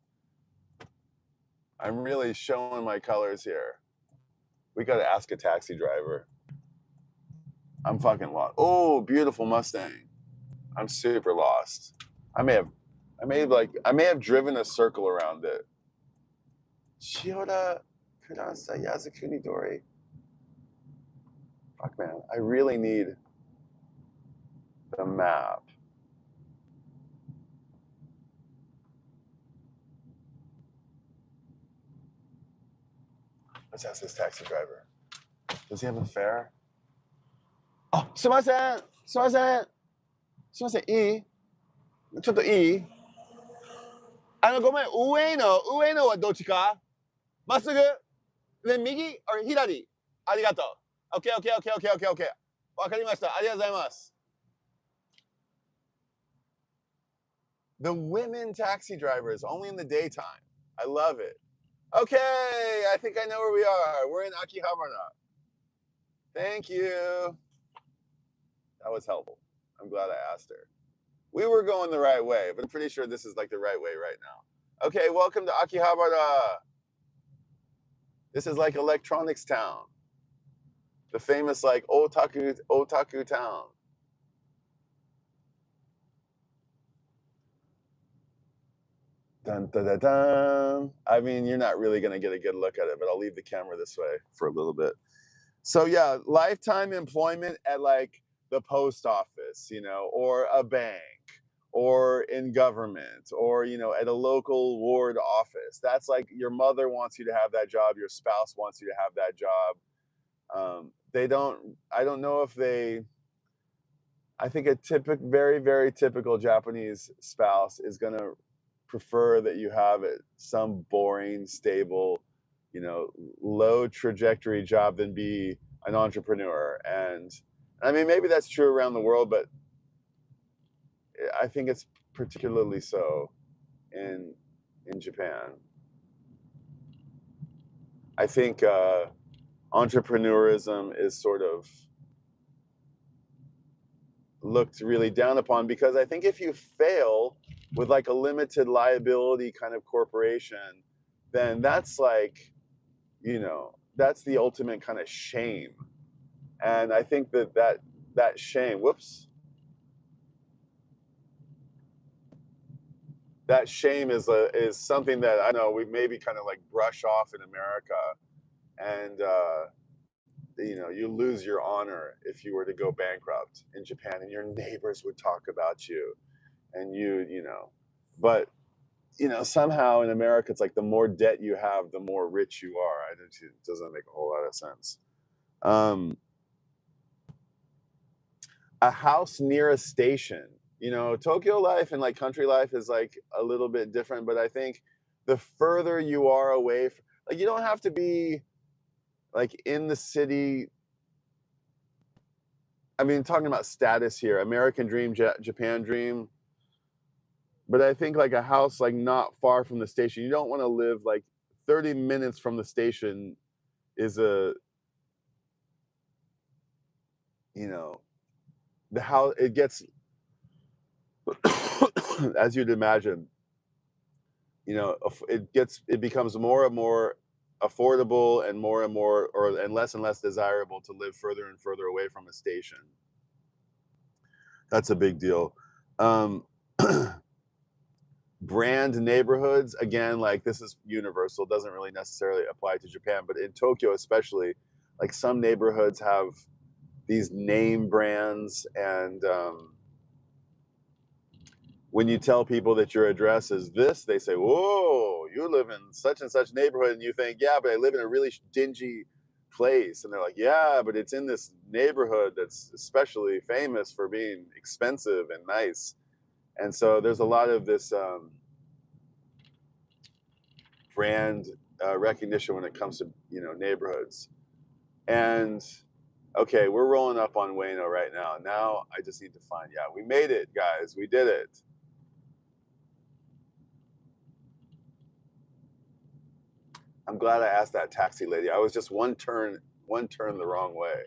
I'm really showing my colors here. We got to ask a taxi driver. I'm fucking lost. Oh, beautiful Mustang. I'm super lost. I may have driven a circle around it. Shiora Kudansa Yazakuni Dori. Fuck man, I really need the map. Let's ask this taxi driver. Does he have a fare? Oh, すいません。すいません。すいません。いい？ちょっといい？ごめん。上のはどっちか？まっすぐ？で、右？左？ありがとう。OK。わかりました。ありがとうございます。The women taxi drivers, only in the daytime. I love it. Okay, I think I know where we are. We're in Akihabara. Thank you. That was helpful. I'm glad I asked her. We were going the right way, but I'm pretty sure this is like the right way right now. Okay, welcome to Akihabara. This is like electronics town. The famous like otaku town. Dun, dun, dun, dun. I mean, you're not really going to get a good look at it, but I'll leave the camera this way for a little bit. So yeah, lifetime employment at like the post office, or a bank, or in government, or at a local ward office. That's like your mother wants you to have that job, your spouse wants you to have that job. They don't. I don't know if they. I think a very, very typical Japanese spouse is gonna prefer that you have some boring, stable, you know, low trajectory job than be an entrepreneur. And I mean, maybe that's true around the world, but I think it's particularly so in Japan. I think entrepreneurism is sort of looked really down upon, because I think if you fail with like a limited liability kind of corporation, then that's like, that's the ultimate kind of shame. And I think that shame, that shame is something that I know we maybe kind of like brush off in America. And you lose your honor if you were to go bankrupt in Japan, and your neighbors would talk about you, and but somehow in America, it's like the more debt you have, the more rich you are. It doesn't make a whole lot of sense. A house near a station. Tokyo life and like country life is like a little bit different, but I think the further you are away, like you don't have to be like in the city. I mean, talking about status here, American dream, Japan dream. But I think like a house like not far from the station. You don't want to live like 30 minutes from the station is the house, it gets as you'd imagine, it becomes more and more affordable and more and less desirable to live further and further away from a station. That's a big deal. Brand neighborhoods, again, like this is universal, doesn't really necessarily apply to Japan, but in Tokyo especially, like some neighborhoods have these name brands, and when you tell people that your address is this, they say, whoa, you live in such and such neighborhood. And you think, yeah, but I live in a really dingy place. And they're like, yeah, but it's in this neighborhood that's especially famous for being expensive and nice. And so there's a lot of this brand recognition when it comes to, neighborhoods. And okay, we're rolling up on Ueno right now. Now I just need to find, yeah, we made it, guys. We did it. I'm glad I asked that taxi lady. I was just one turn the wrong way.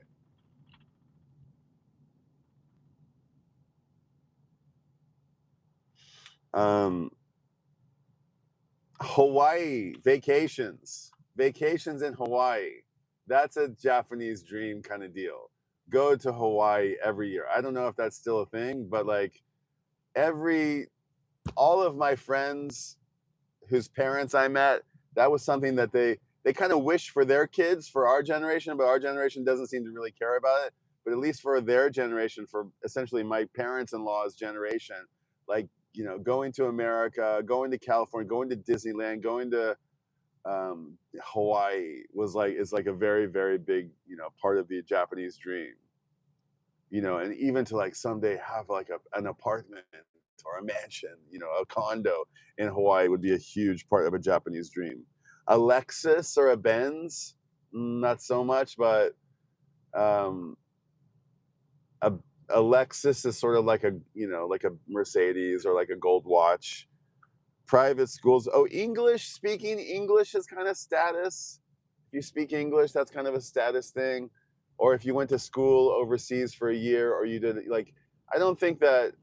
Hawaii vacations in Hawaii. That's a Japanese dream kind of deal. Go to Hawaii every year. I don't know if that's still a thing, but like all of my friends whose parents I met, that was something that they kind of wish for their kids, for our generation, but our generation doesn't seem to really care about it. But at least for their generation, for essentially my parents-in-law's generation, like, going to America, going to California, going to Disneyland, going to Hawaii is like a very, very big, part of the Japanese dream. And even to like someday have like an apartment or a mansion, a condo in Hawaii would be a huge part of a Japanese dream. A Lexus or a Benz, not so much, but um, a, a Lexus is sort of like like a Mercedes or like a gold watch. Private schools. Oh, speaking English is kind of status. If you speak English, that's kind of a status thing. Or if you went to school overseas for a year, or you did like, I don't think that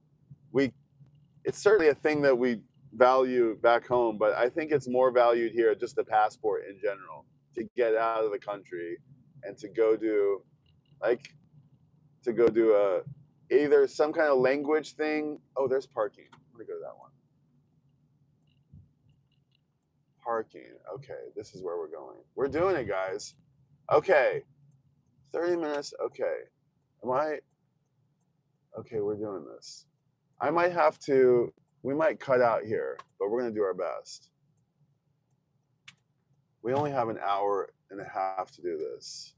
it's certainly a thing that we value back home, but I think it's more valued here, just the passport in general, to get out of the country and to go do a either some kind of language thing. Oh, there's parking. I'm gonna go to that one. Parking. Okay, this is where we're going. We're doing it, guys. Okay, 30 minutes. Okay, am I? Okay, we're doing this. I might have to, we might cut out here, but we're going to do our best. We only have an hour and a half to do this.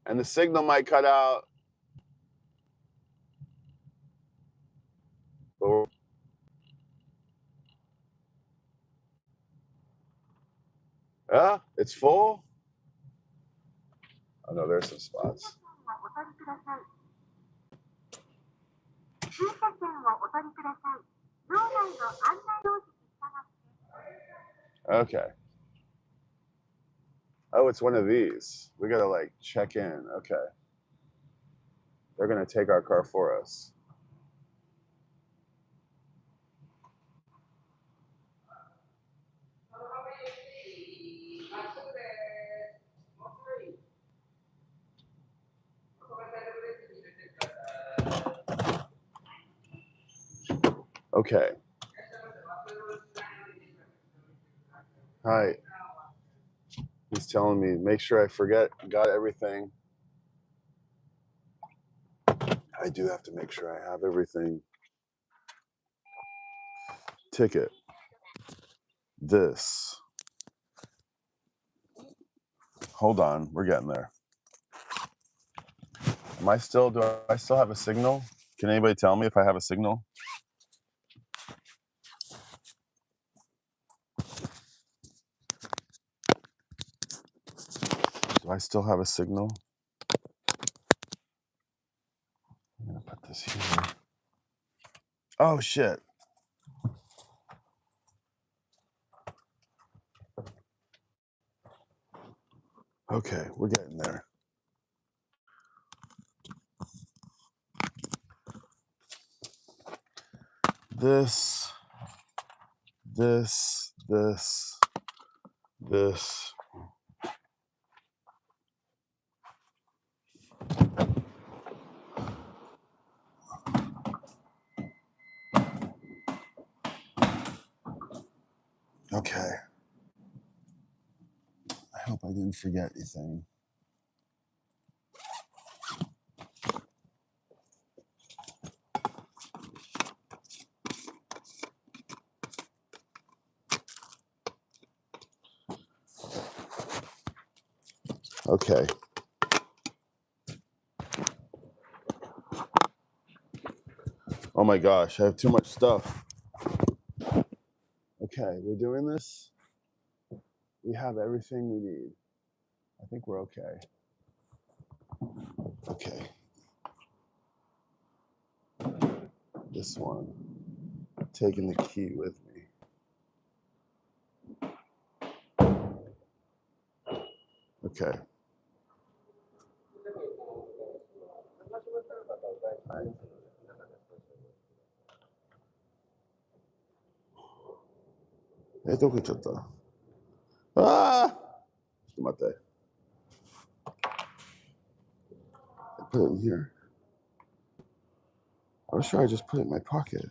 And the signal might cut out. But yeah, it's full. Oh no, there's some spots. Okay. Oh, it's one of these. We gotta like check in. Okay. They're gonna take our car for us. Okay. Hi. He's telling me, make sure I got everything. I do have to make sure I have everything. Ticket. This. Hold on, we're getting there. Do I still have a signal? Can anybody tell me if I have a signal? Do I still have a signal? I'm gonna put this here. Oh shit. Okay, we're getting there. This. Okay. I hope I didn't forget anything. Okay. Oh my gosh, I have too much stuff. Okay, we're doing this. We have everything we need. I think we're okay. Okay. This one. Taking the key with me. Okay. Hey, どこ行っちゃった? Ah! Put it in here. I was sure I just put it in my pocket.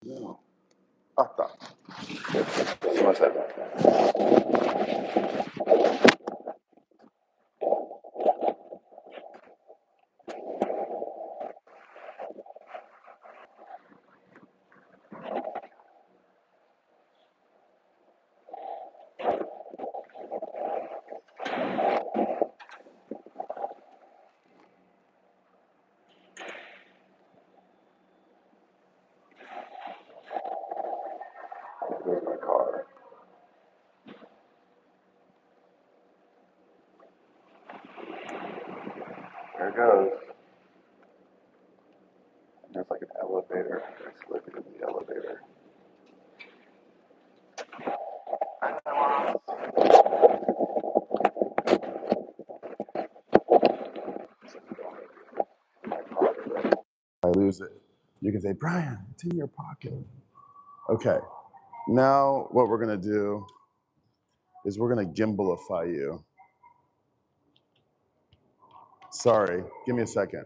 No. あった。すいません。There's my car. There it goes. There's like an elevator. Let's look at the elevator. I lose it. You can say, Brian, it's in your pocket. Okay. Now what we're gonna do is we're gonna gimbalify you. Sorry, give me a second.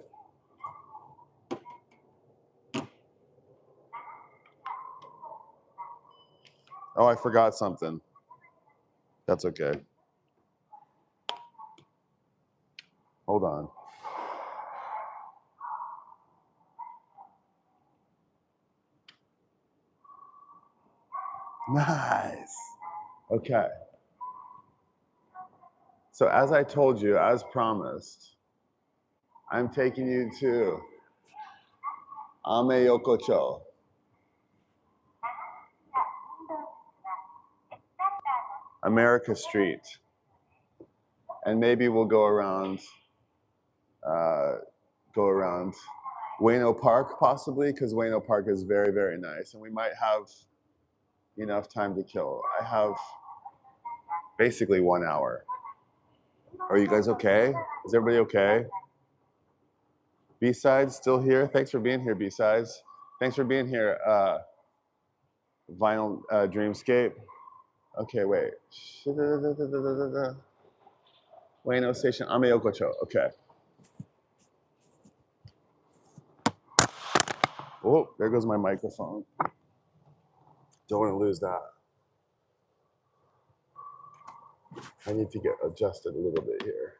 Oh, I forgot something. That's okay. Hold on. Nice. Okay. So as I told you, as promised, I'm taking you to Ameyokocho. America Street. And maybe we'll go around Ueno Park possibly, because Ueno Park is very, very nice. And we might have enough time to kill. I have basically 1 hour. Are you guys okay? Is everybody okay? B-Sides still here? Thanks for being here, B-Sides. Thanks for being here, Vinyl Dreamscape. Okay, wait. Ueno Station, Ameyokocho. Okay. Oh, there goes my microphone. Don't want to lose that. I need to get adjusted a little bit here.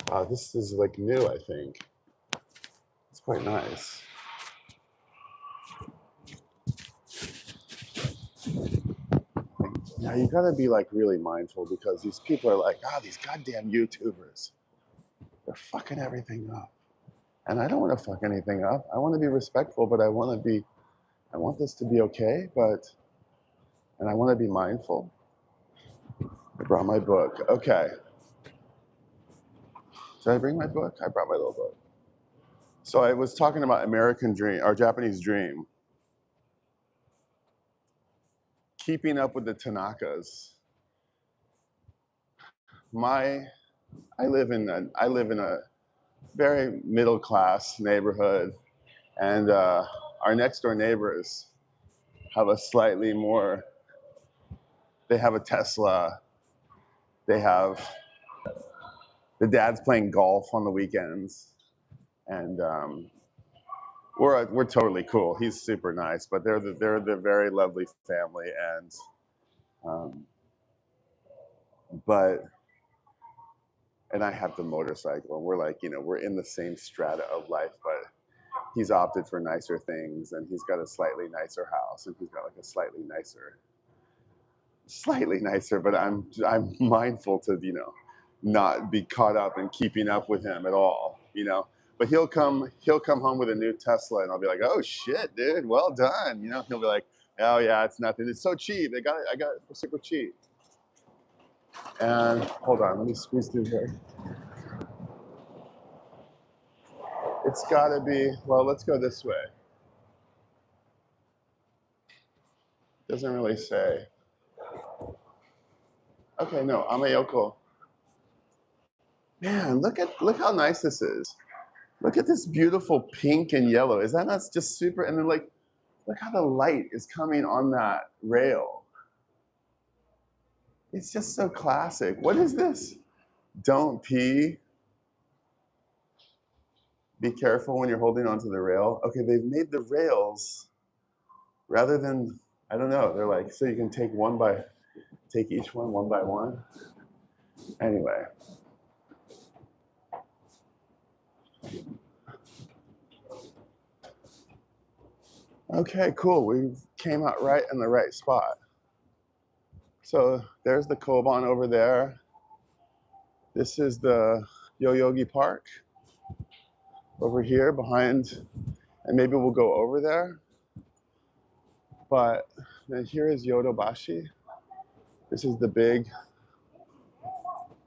Wow, this is like new, I think. It's quite nice. Now you gotta be like really mindful because these people are like, these goddamn YouTubers. They're fucking everything up. And I don't want to fuck anything up. I want to be respectful, but I want this to be okay, and I want to be mindful. I brought my book. Okay. Did I bring my book? I brought my little book. So I was talking about American dream, or Japanese dream. Keeping up with the Tanakas. I live in a very middle class neighborhood, and our next door neighbors have a slightly more. They have a Tesla. They have the dad's playing golf on the weekends, and we're totally cool. He's super nice, but they're the very lovely family, and I have the motorcycle, and we're like, we're in the same strata of life, but he's opted for nicer things, and he's got a slightly nicer house, and he's got like a slightly nicer, but I'm mindful to, not be caught up in keeping up with him at all, But he'll come home with a new Tesla, and I'll be like, oh shit, dude, well done. He'll be like, oh yeah, it's nothing. It's so cheap. I got it for super cheap. And hold on, let me squeeze through here. It's gotta be, well, let's go this way. Doesn't really say. Okay, no, Amayoko. Man, look how nice this is. Look at this beautiful pink and yellow. Is that not just super? And then like, look how the light is coming on that rail. It's just so classic. What is this? Don't pee. Be careful when you're holding onto the rail. Okay, they've made the rails rather than, I don't know, they're like, so you can take each one by one. Anyway. Okay, cool. We came out right in the right spot. So there's the Koban over there. This is the Yoyogi Park over here behind, and maybe we'll go over there. But then here is Yodobashi. This is the big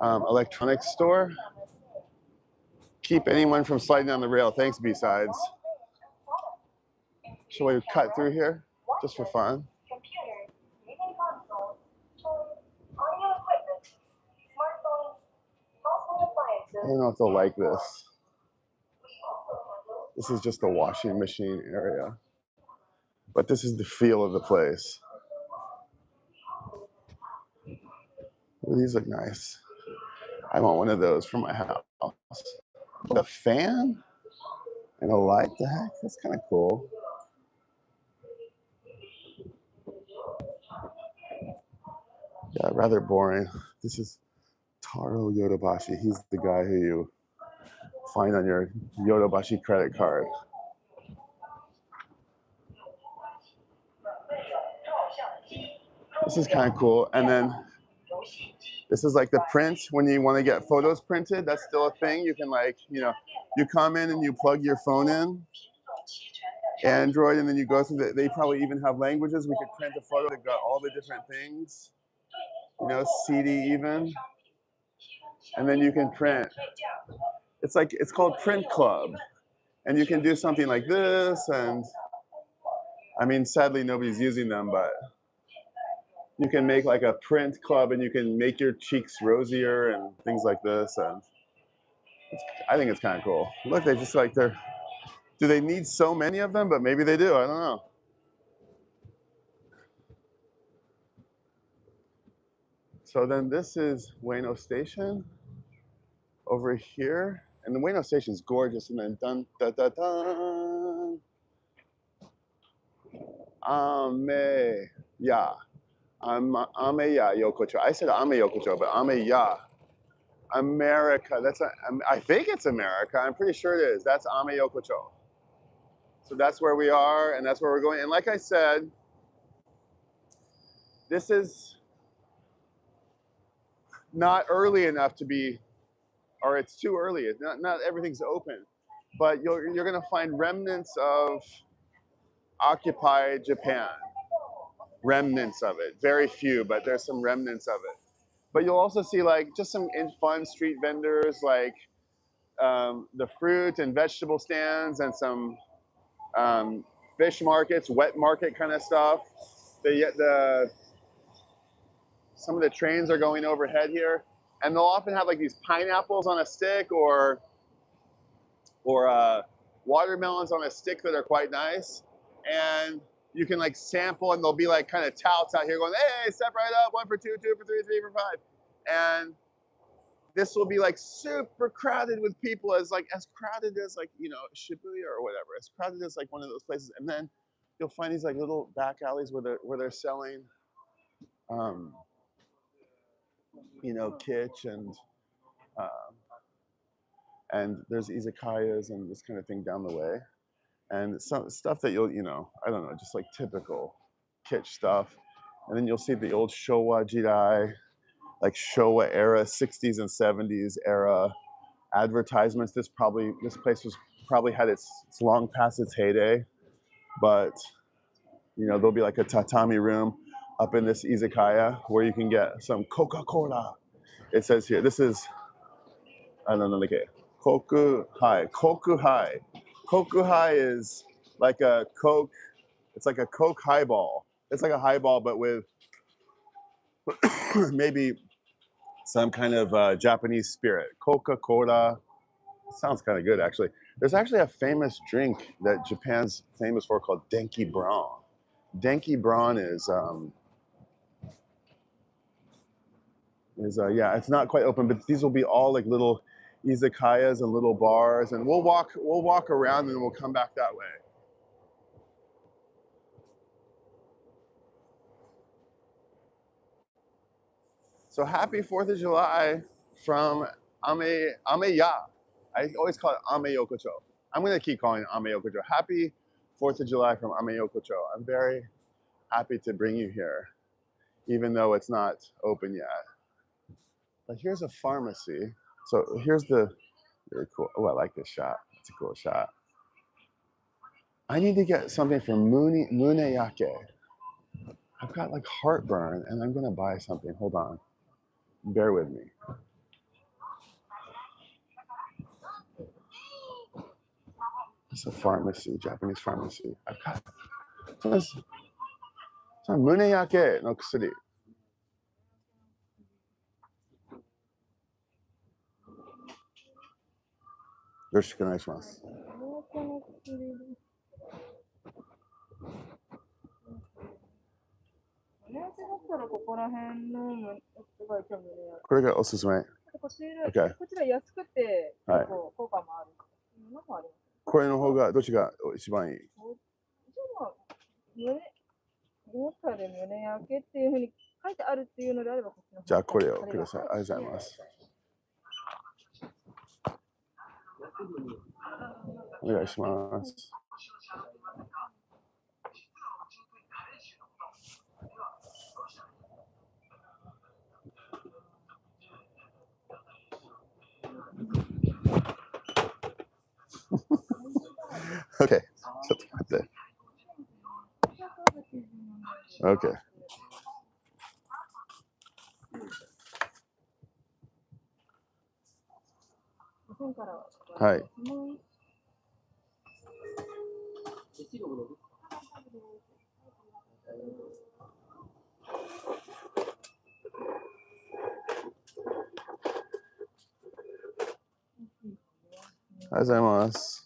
electronics store. Keep anyone from sliding down the rail. Thanks, B-Sides. Shall we cut through here just for fun? I don't know if they'll like this. This is just the washing machine area. But this is the feel of the place. Ooh, these look nice. I want one of those for my house. A fan and a light, the heck? That's kind of cool. Yeah, rather boring. This is Taro Yodobashi. He's the guy who you find on your Yodobashi credit card. This is kind of cool. And then this is like the print when you want to get photos printed. That's still a thing. You can like, you know, you come in and you plug your phone in, Android, and then you go through the, they probably even have languages. We could print a photo that got all the different things, you know, CD even. And then you can print. It's like, it's called Print Club. And you can do something like this. And I mean, sadly, nobody's using them, but you can make like a print club and you can make your cheeks rosier and things like this. And I think it's kind of cool. Look, they just like they're, do they need so many of them? But maybe they do, I don't know. So then this is Ueno Station over here. And the Ueno Station is gorgeous. And then dun, da, da, dun. Ame, ya. Ame ya yokocho. I said ame yokocho, but ame ya. America. That's a, I think it's America. I'm pretty sure it is. That's ame yokocho. So that's where we are, and that's where we're going. And like I said, this is not early enough to be, or it's too early. It's not everything's open, but you're going to find remnants of occupied Japan. Remnants of it. Very few, but there's some remnants of it. But you'll also see like just some fun street vendors, like the fruit and vegetable stands, and some fish markets, wet market kind of stuff. Some of the trains are going overhead here, and they'll often have like these pineapples on a stick or watermelons on a stick that are quite nice. And you can like sample, and there'll be like kind of touts out here going, hey, step right up, 1 for 2, 2 for 3, 3 for 5. And this will be like super crowded with people, as crowded as like, you know, Shibuya or whatever, as crowded as like one of those places. And then you'll find these like little back alleys where they're selling, you know, kitsch and there's izakayas and this kind of thing down the way. And some stuff that you'll, you know, I don't know, just like typical kitsch stuff. And then you'll see the old Showa Jirai, like Showa era, 60s and 70s era advertisements. This place was probably had it's long past its heyday, but you know, there'll be like a tatami room up in this izakaya where you can get some Coca-Cola. It says here, this is, I don't know, like Koku Hai. Koku Hai. Koku Hai is like a Coke, it's like a Coke highball. It's like a highball, but with maybe some kind of Japanese spirit. Coca-Cola. Sounds kind of good, actually. There's actually a famous drink that Japan's famous for called Denki Braun. Denki Braun is yeah, it's not quite open, but these will be all like little izakayas and little bars, and we'll walk around and then we'll come back that way. So happy 4th of July from Ameya. I always call it Ame Yokocho. I'm going to keep calling it Ame Yokocho. Happy 4th of July from Ame Yokocho. I'm very happy to bring you here, even though it's not open yet. But here's a pharmacy. So here's the really cool. Oh, I like this shot. It's a cool shot. I need to get something from Muneyake. I've got like heartburn, and I'm going to buy something. Hold on. Bear with me. It's a pharmacy, Japanese pharmacy. I've got some Muneyake no kusuri. よろしくお願いします。これがおすすめ。Okay. こちら安くて結構効果もあるのもあります。これの方がどっちが一番いい？モーターで胸焼けっていうふうに書いてあるっていうのであればこっちの方が。じゃあこれをください。ありがとうございます。onegaishimasu. Okay. Okay. Hi. Gozaimasu.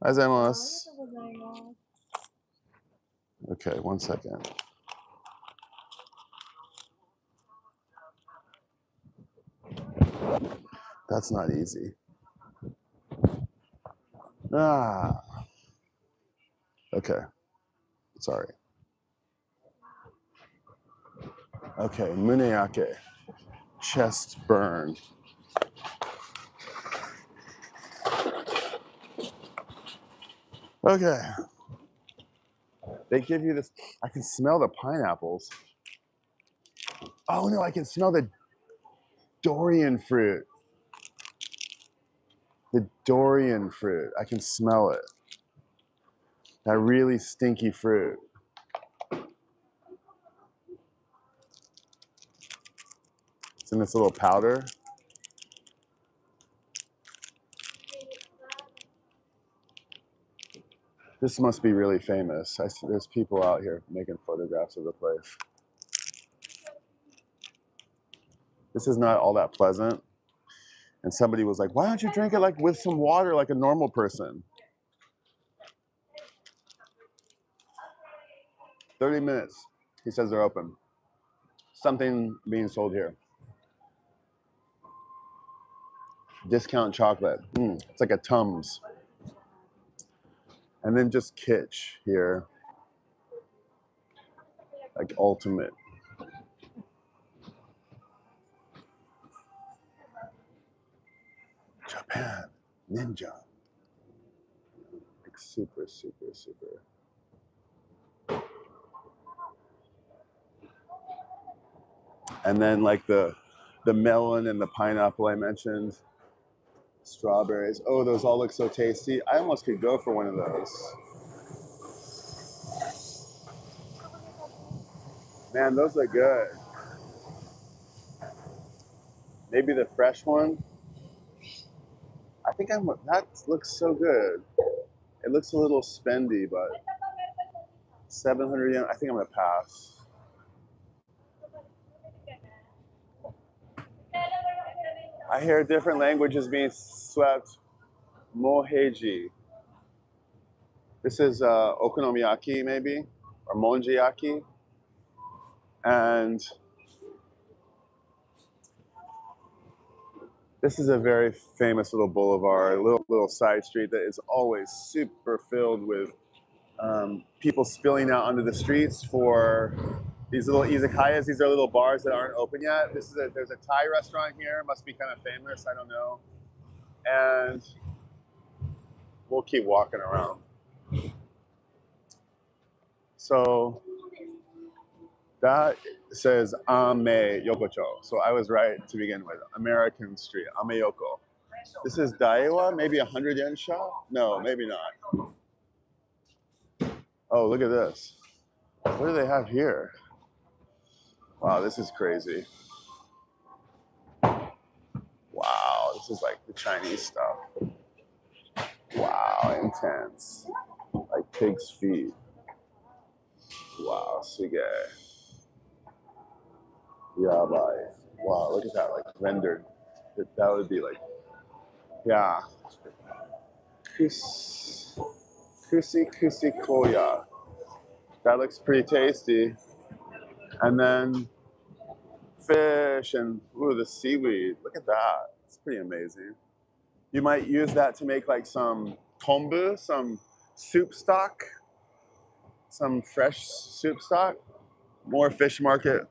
Gozaimasu. Okay, 1 second. That's not easy. Ah. Okay. Sorry. Okay, muneake. Chest burn. Okay. They give you this. I can smell the pineapples. Oh no, I can smell the durian fruit. The durian fruit. I can smell it. That really stinky fruit. It's in this little powder. This must be really famous. There's people out here making photographs of the place. This is not all that pleasant. And somebody was like, why don't you drink it like with some water like a normal person? 30 minutes. He says they're open. Something being sold here. Discount chocolate. It's like a Tums. And then just kitsch here. Like ultimate. Japan. Ninja. Like super, super, super. And then like the melon and the pineapple I mentioned. Strawberries. Oh, those all look so tasty. I almost could go for one of those. Man, those look good. Maybe the fresh one. I think that looks so good. It looks a little spendy, but 700 yen. I think I'm gonna pass. I hear different languages being swept. Moheji. This is okonomiyaki, maybe, or monjiyaki. And this is a very famous little boulevard, a little side street that is always super filled with people spilling out onto the streets for these little izakayas. These are little bars that aren't open yet. There's a Thai restaurant here. Must be kind of famous. I don't know. And we'll keep walking around. So that says Ame Yokocho. So I was right to begin with. American Street, Ame Yoko. This is Daiwa, maybe 100 yen shop? No, maybe not. Oh, look at this. What do they have here? Wow, this is crazy. Wow, this is like the Chinese stuff. Wow, intense. Like pig's feet. Wow, suge. Yabai. Wow, look at that, like rendered. That would be like, yeah. Kusi koya. That looks pretty tasty. And then fish and ooh, the seaweed. Look at that. It's pretty amazing. You might use that to make like some kombu, some soup stock, some fresh soup stock. More fish market.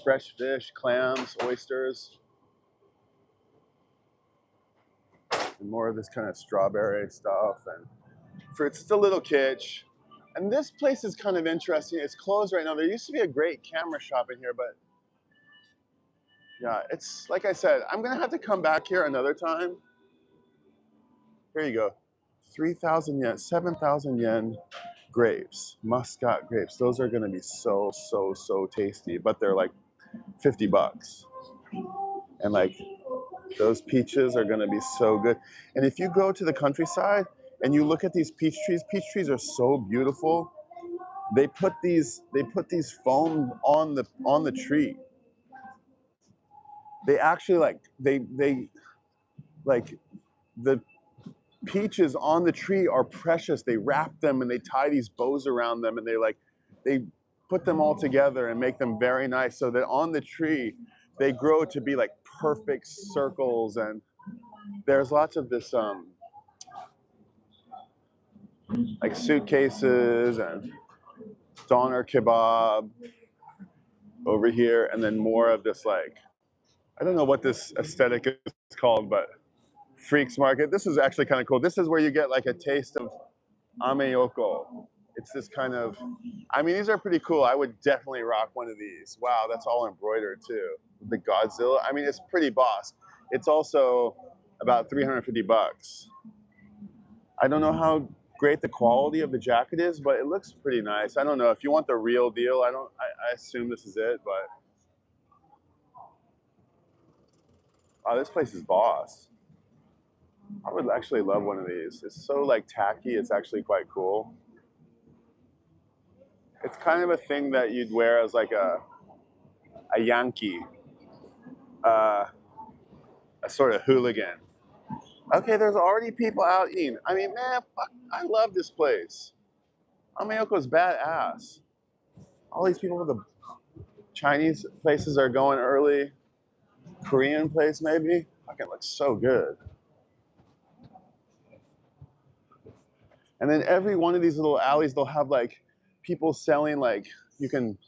fresh fish, clams, oysters, and more of this kind of strawberry stuff and fruits. It's a little kitsch. And this place is kind of interesting. It's closed right now. There used to be a great camera shop in here, but yeah, it's like I said, I'm gonna have to come back here another time. Here you go. 3,000 yen, 7,000 yen grapes, Muscat grapes. Those are gonna be so tasty, but they're like 50 bucks. And like those peaches are gonna be so good. And if you go to the countryside and you look at these peach trees are so beautiful. They put these foam on the tree. They actually they like the peaches on the tree are precious. They wrap them and they tie these bows around them and they put them all together and make them very nice so that on the tree they grow to be like perfect circles. And there's lots of this like suitcases and doner kebab over here, and then more of this like, I don't know what this aesthetic is called, but Freaks Market. This is actually kind of cool. This is where you get like a taste of ameyoko. It's this kind of, I mean, these are pretty cool. I would definitely rock one of these. Wow, that's all embroidered too. The Godzilla, I mean, it's pretty boss. It's also about 350 bucks. I don't know how great the quality of the jacket is, but it looks pretty nice. I don't know if you want the real deal. I assume this is it, but wow, this place is boss. I would actually love one of these. It's so like tacky. It's actually quite cool. It's kind of a thing that you'd wear as like a Yankee, a sort of hooligan. Okay, there's already people out eating. I mean, man, fuck, I love this place. Ameyoko's badass. All these people with the Chinese places are going early. Korean place maybe. Fucking looks so good. And then every one of these little alleys, they'll have like people selling like, you can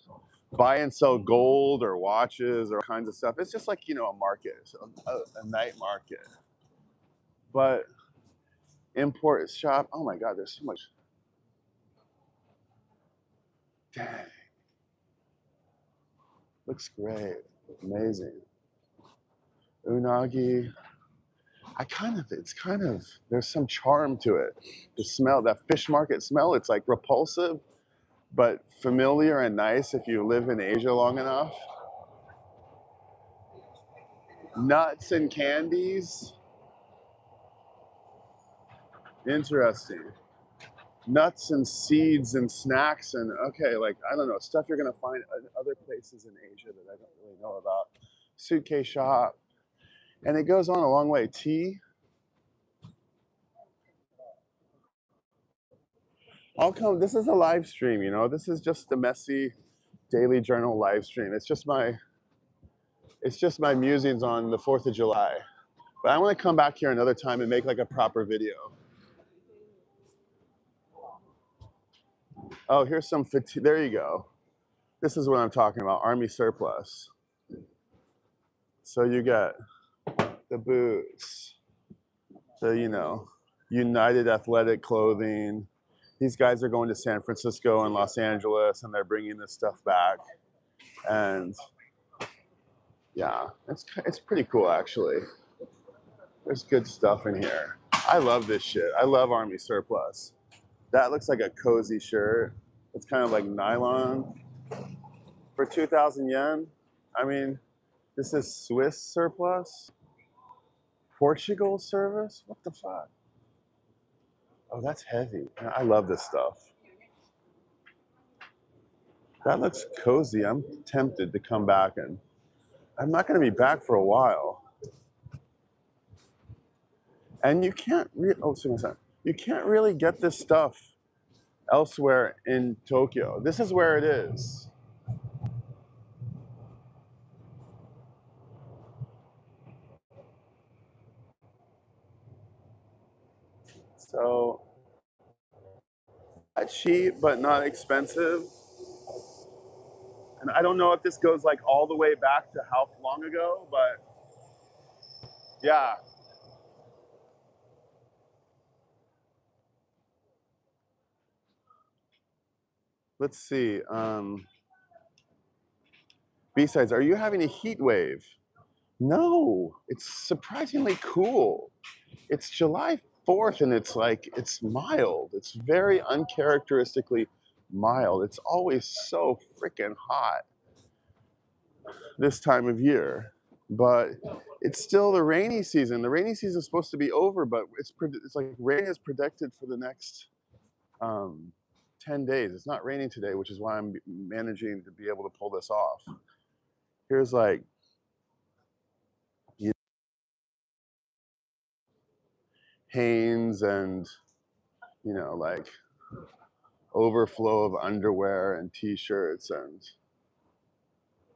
buy and sell gold or watches or kinds of stuff. It's just like, you know, a market, a night market. But import shop, oh my God, there's so much. Dang. Looks great, amazing. Unagi. It's kind of, there's some charm to it. The smell, that fish market smell, it's like repulsive, but familiar and nice if you live in Asia long enough. Nuts and candies. Interesting. Nuts and seeds and snacks and, okay, like, I don't know, stuff you're gonna find in other places in Asia that I don't really know about. Suitcase shop. And it goes on a long way. Tea. I'll come, this is a live stream, you know, this is just the messy daily journal live stream. It's just my musings on the 4th of July. But I want to come back here another time and make like a proper video. Oh, here's some fatigue. There you go. This is what I'm talking about, army surplus. So you get the boots, the, you know, United Athletic Clothing. These guys are going to San Francisco and Los Angeles, and they're bringing this stuff back. And yeah, it's pretty cool, actually. There's good stuff in here. I love this shit. I love army surplus. That looks like a cozy shirt. It's kind of like nylon. For 2,000 yen, I mean, this is Swiss surplus? Portugal service? What the fuck? Oh, that's heavy. I love this stuff. That looks cozy. I'm tempted to come back, and I'm not going to be back for a while. And you can't you can't really get this stuff elsewhere in Tokyo. This is where it is. So cheap but not expensive. And I don't know if this goes like all the way back to how long ago, but yeah. Let's see. B-sides, are you having a heat wave? No, it's surprisingly cool. It's July 4th and it's like, it's mild. It's very uncharacteristically mild. It's always so freaking hot this time of year, but it's still the rainy season. The rainy season is supposed to be over, but it's like rain is predicted for the next 10 days. It's not raining today, which is why I'm managing to be able to pull this off. Here's like, Hanes and, you know, like overflow of underwear and t-shirts, and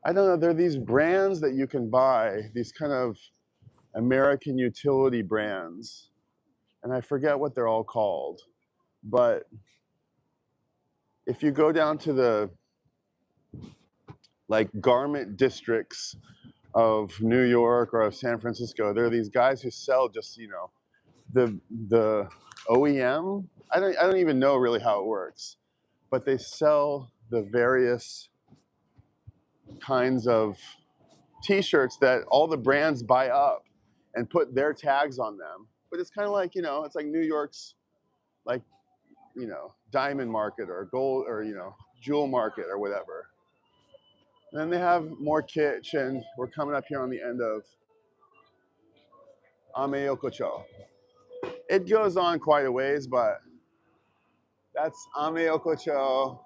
I don't know, there are these brands that you can buy, these kind of American utility brands, and I forget what they're all called, but if you go down to the like garment districts of New York or of San Francisco, there are these guys who sell just, you know, the OEM. I don't even know really how it works, but they sell the various kinds of t-shirts that all the brands buy up and put their tags on them. But it's kind of like, you know, it's like New York's like, you know, diamond market or gold or, you know, jewel market or whatever. And then they have more kitsch, and we're coming up here on the end of Ameyokocho. It goes on quite a ways, but that's Ameyokocho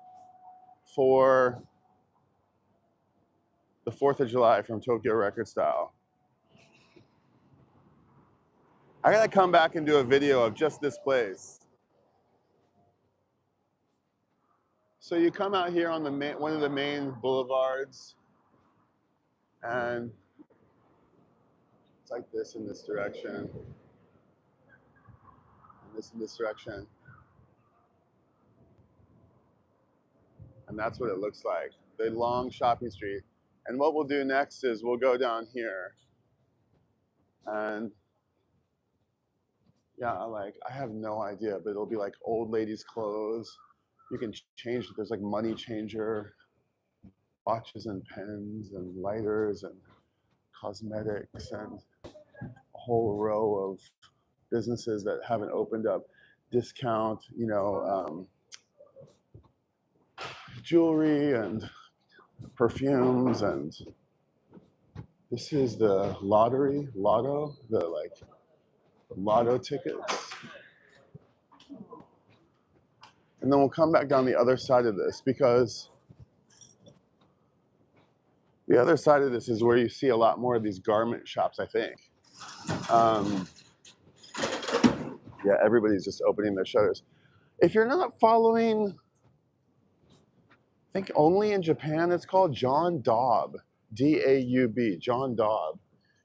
for the 4th of July from Tokyo Record Style. I gotta come back and do a video of just this place. So you come out here on the one of the main boulevards, and it's like this in this direction, and this in this direction. And that's what it looks like, the long shopping street. And what we'll do next is we'll go down here, and yeah, like, I have no idea, but it'll be like old ladies' clothes. You can change, there's like money changer, watches and pens and lighters and cosmetics, and a whole row of businesses that haven't opened up, discount, you know, jewelry and perfumes. And this is the lotto, the like lotto tickets. And then we'll come back down the other side of this, because the other side of this is where you see a lot more of these garment shops, I think. Yeah, everybody's just opening their shutters. If you're not following, I think only in Japan, it's called John Daub, D-A-U-B, John Daub.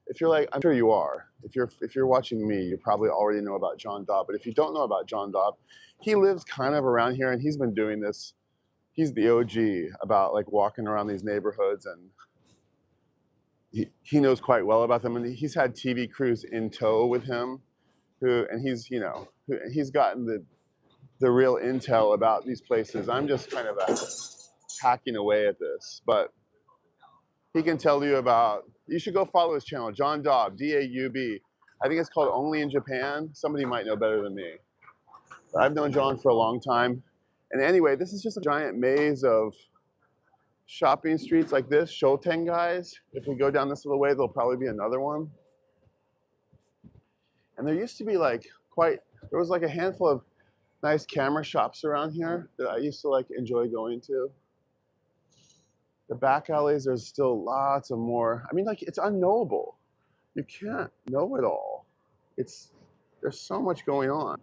If you're like, I'm sure you are. If you're watching me, you probably already know about John Daub. But if you don't know about John Daub, he lives kind of around here, and he's been doing this. He's the OG about like walking around these neighborhoods, and he knows quite well about them. And he's had TV crews in tow with him, and he's, you know, he's gotten the real intel about these places. I'm just kind of hacking away at this, but he can tell you about, you should go follow his channel, John Daub, D-A-U-B. I think it's called Only in Japan. Somebody might know better than me. But I've known John for a long time. And anyway, this is just a giant maze of shopping streets like this, Shoten guys. If we go down this little way, there'll probably be another one. And there used to be like there was like a handful of nice camera shops around here that I used to like enjoy going to. The back alleys, there's still lots of more. I mean, like, it's unknowable. You can't know it all. There's so much going on.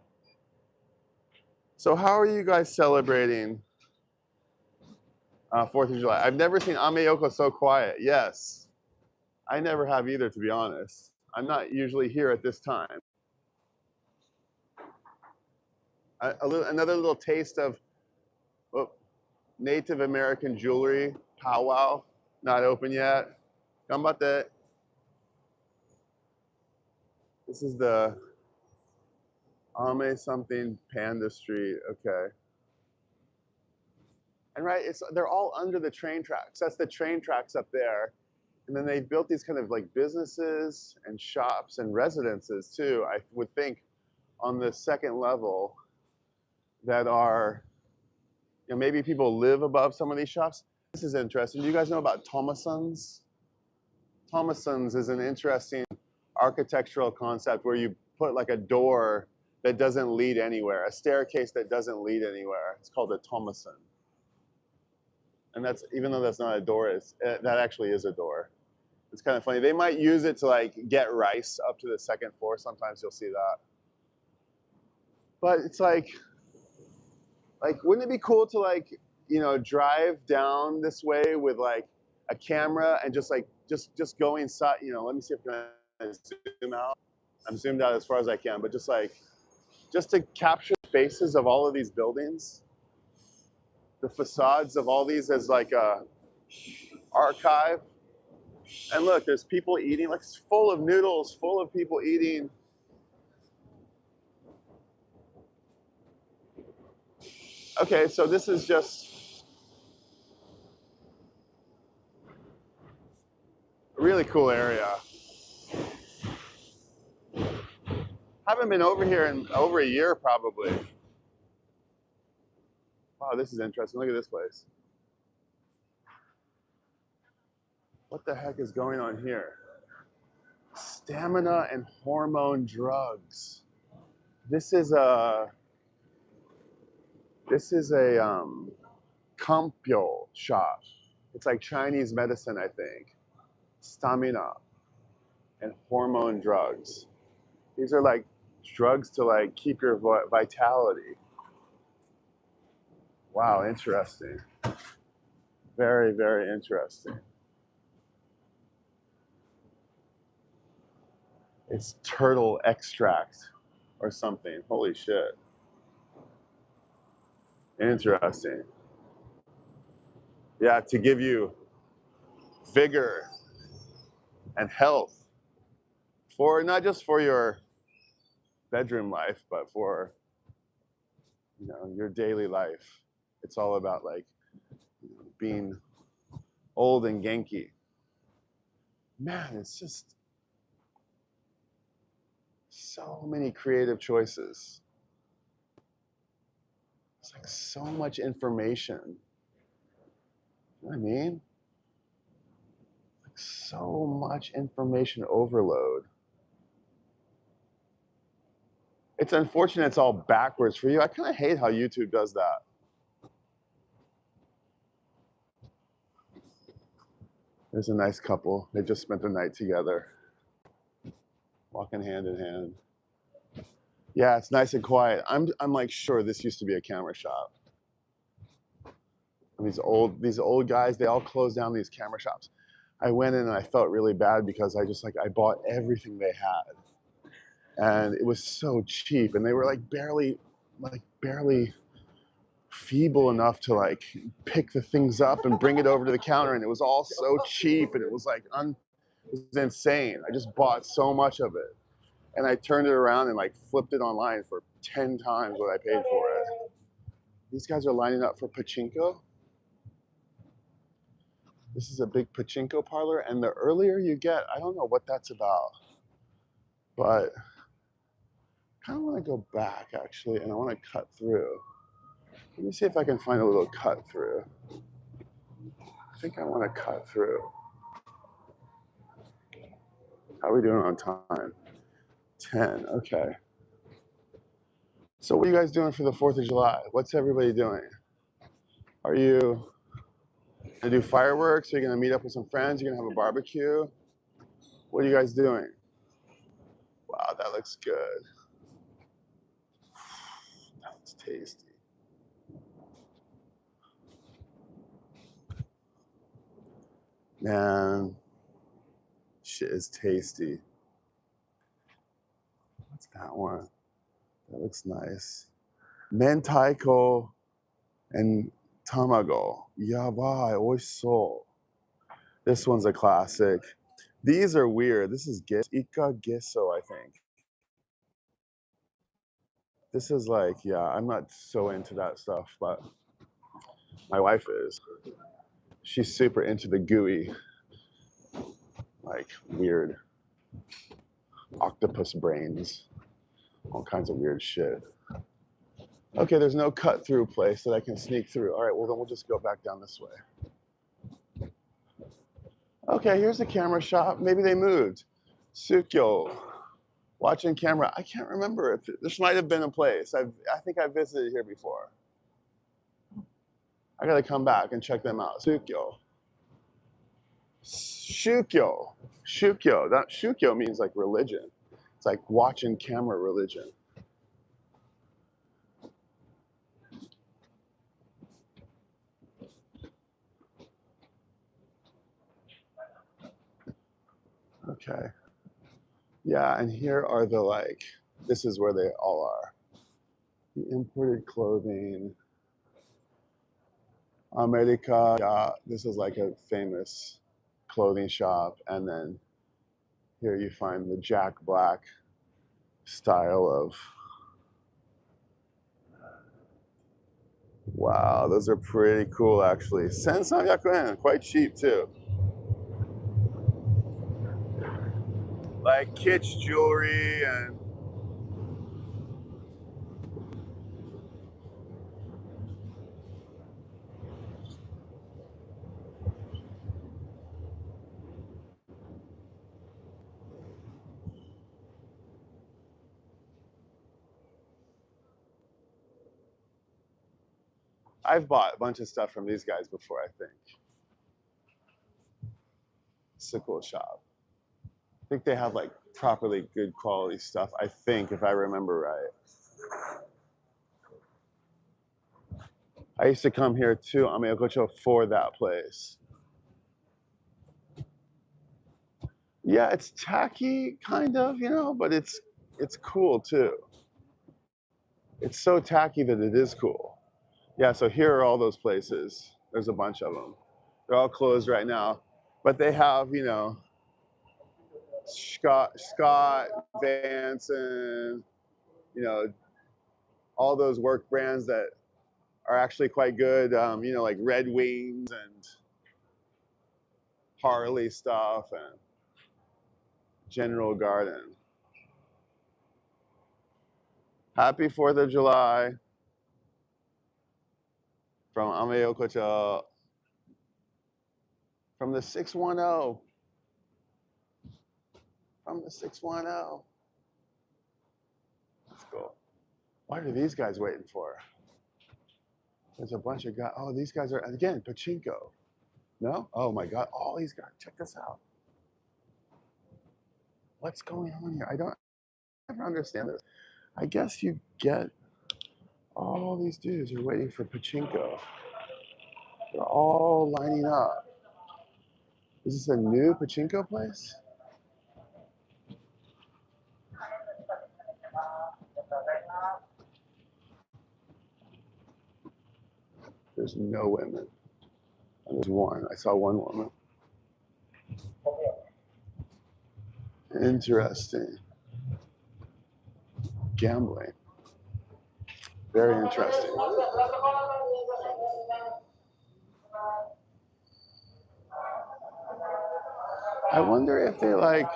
So how are you guys celebrating 4th of July? I've never seen Ameyoko so quiet. Yes, I never have either, to be honest. I'm not usually here at this time. Another little taste of Native American jewelry, Powwow, not open yet. Ganbatte. This is the Ame something Panda Street. Okay. And right, they're all under the train tracks. That's the train tracks up there. And then they built these kind of like businesses and shops and residences too, I would think, on the second level that are, you know, maybe people live above some of these shops. This is interesting. Do you guys know about Thomasons? Thomasons is an interesting architectural concept where you put like a door that doesn't lead anywhere, a staircase that doesn't lead anywhere. It's called a Thomason. And that's, even though that's not a door, that actually is a door. It's kind of funny. They might use it to like get rice up to the second floor. Sometimes you'll see that. But it's like wouldn't it be cool to like, you know, drive down this way with like a camera and just go inside, you know, let me see if I can zoom out. I'm zoomed out as far as I can, but just to capture the faces of all of these buildings, the facades of all these as like a archive. And look, there's people eating, like it's full of noodles, full of people eating. Okay, so this is just a really cool area. Haven't been over here in over a year probably. Wow, this is interesting. Look at this place. What the heck is going on here? Stamina and hormone drugs. This is a Kampyo shop. It's like Chinese medicine, I think. Stamina and hormone drugs. These are like drugs to like keep your vitality. Wow, interesting. Very, very interesting. It's turtle extract or something. Holy shit. Interesting. Yeah, to give you vigor and health for not just for your bedroom life, but for, you know, your daily life. It's all about like being old and Genki. Man, it's just so many creative choices. It's like so much information. You know what I mean? Like so much information overload. It's unfortunate it's all backwards for you. I kind of hate how YouTube does that. There's a nice couple. They just spent the night together, walking hand in hand. Yeah, it's nice and quiet. I'm like sure this used to be a camera shop. And these old guys, they all closed down these camera shops. I went in and I felt really bad because I bought everything they had. And it was so cheap, and they were like barely feeble enough to like pick the things up and bring it over to the counter, and it was all so cheap, and it was like it was insane. I just bought so much of it, and I turned it around and like flipped it online for 10 times what I paid for it. These guys are lining up for pachinko. This is a big pachinko parlor, and the earlier you get, I don't know what that's about, but I kind of want to go back actually, and I want to cut through. Let me see if I can find a little cut through. I think I want to cut through. How are we doing on time? 10, okay. So what are you guys doing for the 4th of July? What's everybody doing? Are you gonna do fireworks? Are you gonna meet up with some friends? You're gonna have a barbecue? What are you guys doing? Wow, that looks good. That looks tasty. Man, shit is tasty. What's that one? That looks nice. Mentaiko and Tamago. Yabai, oishiso. This one's a classic. These are weird. This is Ika Gesso, I think. This is like, yeah, I'm not so into that stuff, but my wife is. She's super into the gooey, like weird octopus brains, all kinds of weird shit. Okay, there's no cut through place that I can sneak through. All right, well then we'll just go back down this way. Okay, here's the camera shop. Maybe they moved. Sukyo, watching camera. I can't remember if this might have been a place. I think I visited here before. I gotta come back and check them out. Sukyo. Shukyo. Shukyo. That Shukyo means like religion. It's like watching camera religion. Okay. Yeah, and here are the like, this is where they all are. The imported clothing. America, yeah, this is like a famous clothing shop. And then here you find the Jack Black style of, wow, those are pretty cool actually. 1300 yen, quite cheap too. Like kitsch jewelry and I've bought a bunch of stuff from these guys before, I think. It's a cool shop. I think they have like properly good quality stuff, I think, if I remember right. I used to come here to Ameokocho for that place. Yeah, it's tacky, kind of, you know, but it's cool too. It's so tacky that it is cool. Yeah, so here are all those places. There's a bunch of them. They're all closed right now, but they have, you know, Scott, Vance, and you know, all those work brands that are actually quite good. You know, like Red Wings and Harley stuff and General Garden. Happy 4th of July from Ameokocha, from the 610. From the 610. Let's go. What are these guys waiting for? There's a bunch of guys. Oh, these guys are, again, pachinko. No? Oh my God. All these guys. Check this out. What's going on here? I don't ever understand this. I guess you get all these dudes are waiting for pachinko. They're all lining up. Is this a new pachinko place? There's no women. And there's one. I saw one woman. Interesting. Gambling. Very interesting. I wonder if they like,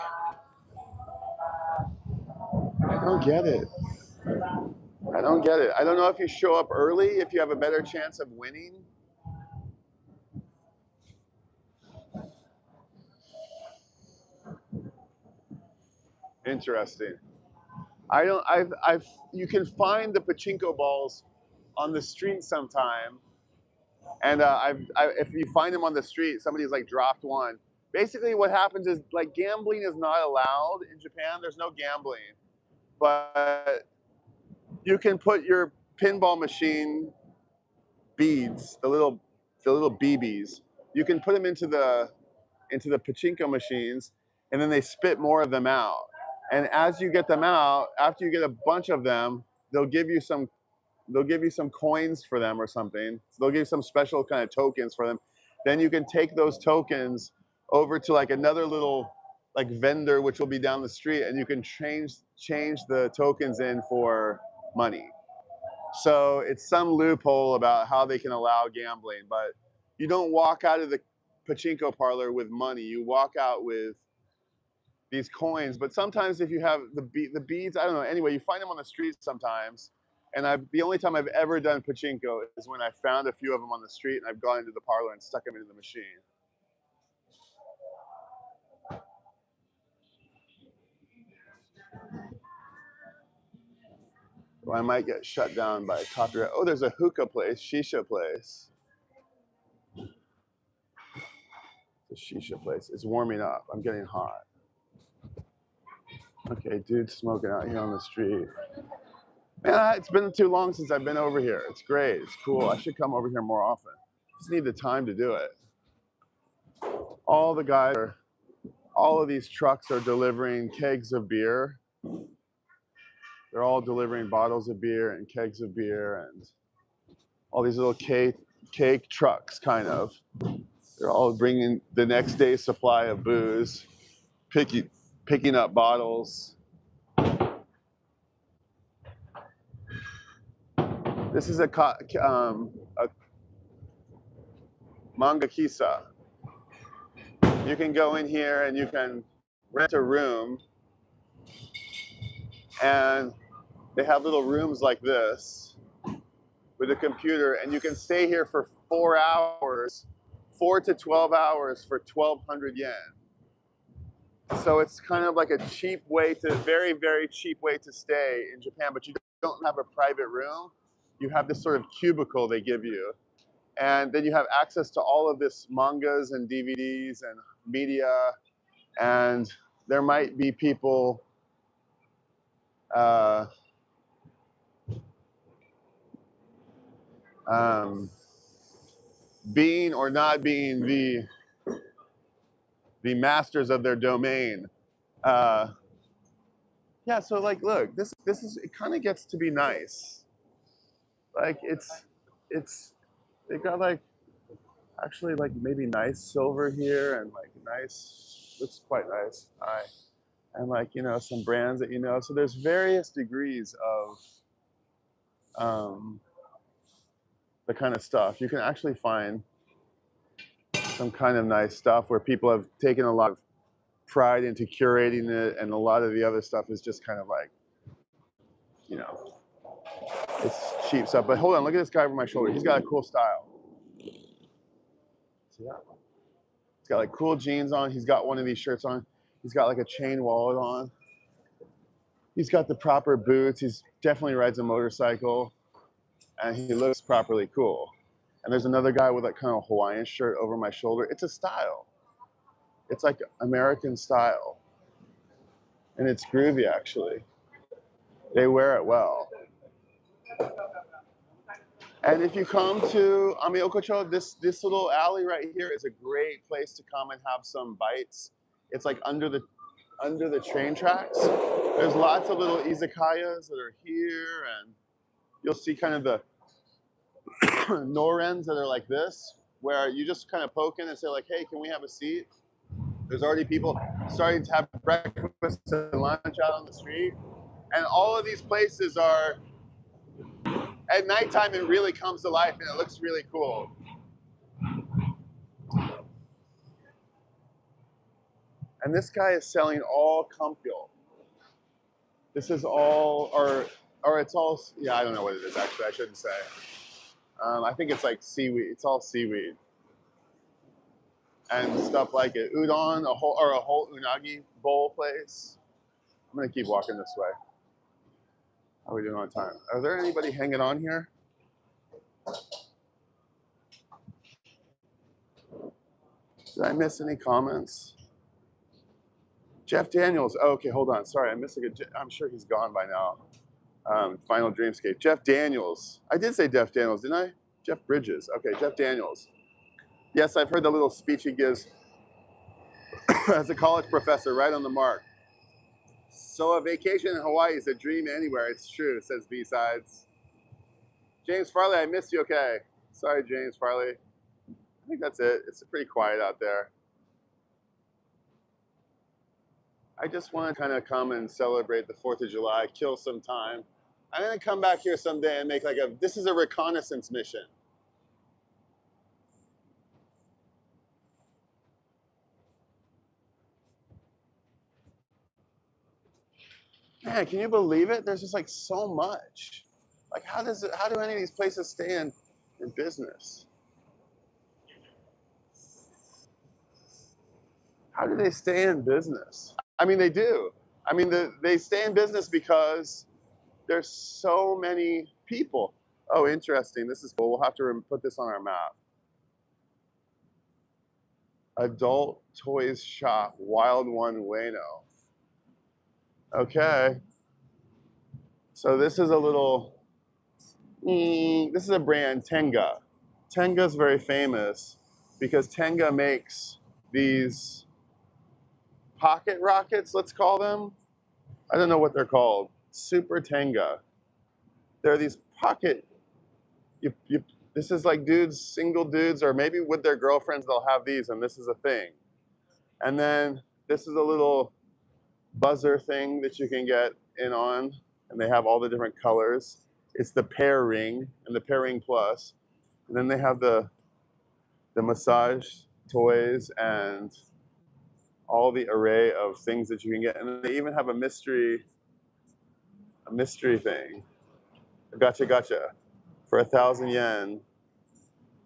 I don't get it. I don't get it. I don't know if you show up early, if you have a better chance of winning. Interesting. You can find the pachinko balls on the street sometime. And if you find them on the street, somebody's like dropped one. Basically what happens is like gambling is not allowed in Japan. There's no gambling, but you can put your pinball machine beads, the little BBs, you can put them into the pachinko machines, and then they spit more of them out. And as you get them out, after you get a bunch of them, they'll give you some they'll give you some coins for them or something. So they'll give you some special kind of tokens for them. Then you can take those tokens over to like another little like vendor, which will be down the street, and you can change the tokens in for money. So it's some loophole about how they can allow gambling, but you don't walk out of the pachinko parlor with money. You walk out with these coins. But sometimes if you have the beads, I don't know. Anyway, you find them on the street sometimes. And the only time I've ever done pachinko is when I found a few of them on the street and I've gone into the parlor and stuck them into the machine. Or I might get shut down by copyright. Oh, there's a hookah place, shisha place. The shisha place. It's warming up. I'm getting hot. Okay, dude smoking out here on the street. Man, it's been too long since I've been over here. It's great. It's cool. I should come over here more often. Just need the time to do it. All the guys are, all of these trucks are delivering kegs of beer. They're all delivering bottles of beer and kegs of beer and all these little cake trucks, kind of. They're all bringing the next day's supply of booze, picking up bottles. This is a manga kisa. You can go in here and you can rent a room, and they have little rooms like this with a computer, and you can stay here for 4 hours, 4 to 12 hours for 1,200 yen. So it's kind of like a cheap way to, very, very cheap way to stay in Japan, but you don't have a private room. You have this sort of cubicle they give you. And then you have access to all of this mangas and DVDs and media. And there might be people being or not being the masters of their domain. Yeah, so like, look, this is, it kind of gets to be nice. Like they've got like, actually like maybe nice silver here and like nice, looks quite nice. And like, you know, some brands that you know. So there's various degrees of the kind of stuff. You can actually find some kind of nice stuff where people have taken a lot of pride into curating it, and a lot of the other stuff is just kind of like, you know, it's cheap stuff. But hold on, look at this guy over my shoulder. He's got a cool style. See that? He's got like cool jeans on. He's got one of these shirts on. He's got like a chain wallet on. He's got the proper boots. He's definitely rides a motorcycle, and he looks properly cool. And there's another guy with that kind of Hawaiian shirt over my shoulder. It's a style. It's like American style. And it's groovy, actually. They wear it well. And if you come to Amiokocho, this little alley right here is a great place to come and have some bites. It's like under the train tracks. There's lots of little izakayas that are here, and you'll see kind of the norens that are like this, where you just kind of poke in and say like, hey, can we have a seat? There's already people starting to have breakfast and lunch out on the street. And all of these places are, at nighttime, it really comes to life and it looks really cool. And this guy is selling all kampyo. This is all, or it's all, yeah, I don't know what it is actually, I shouldn't say. I think it's like seaweed, it's all seaweed. And stuff like it. Udon, a whole unagi bowl place. I'm gonna keep walking this way. How are we doing on time? Are there anybody hanging on here? Did I miss any comments? Jeff Daniels. Oh, okay, hold on. Sorry, I missed a good. I'm sure he's gone by now. Final Dreamscape. Jeff Daniels. I did say Jeff Daniels, didn't I? Jeff Bridges. Okay, Jeff Daniels. Yes, I've heard the little speech he gives as a college professor, right on the mark. So a vacation in Hawaii is a dream anywhere. It's true, says B-Sides. James Farley, I missed you. Okay. Sorry, James Farley. I think that's it. It's pretty quiet out there. I just want to kind of come and celebrate the 4th of July, kill some time. I'm going to come back here someday and make like this is a reconnaissance mission. Man, can you believe it? There's just like so much. Like how do any of these places stay in business? How do they stay in business? I mean, they do. I mean, they stay in business because there's so many people. Oh, interesting. This is cool. We'll have to put this on our map. Adult Toys Shop, Wild One Ueno. Okay. So this is a little, this is a brand, Tenga. Tenga's very famous because Tenga makes these pocket rockets, let's call them. I don't know what they're called. Super Tenga. They're these pocket, this is like dudes, single dudes, or maybe with their girlfriends, they'll have these, and this is a thing. And then this is a little buzzer thing that you can get in on, and they have all the different colors. It's the Pair Ring and the Pair Ring Plus. And then they have the massage toys and all the array of things that you can get. And they even have a mystery thing. Gotcha. For 1,000 yen,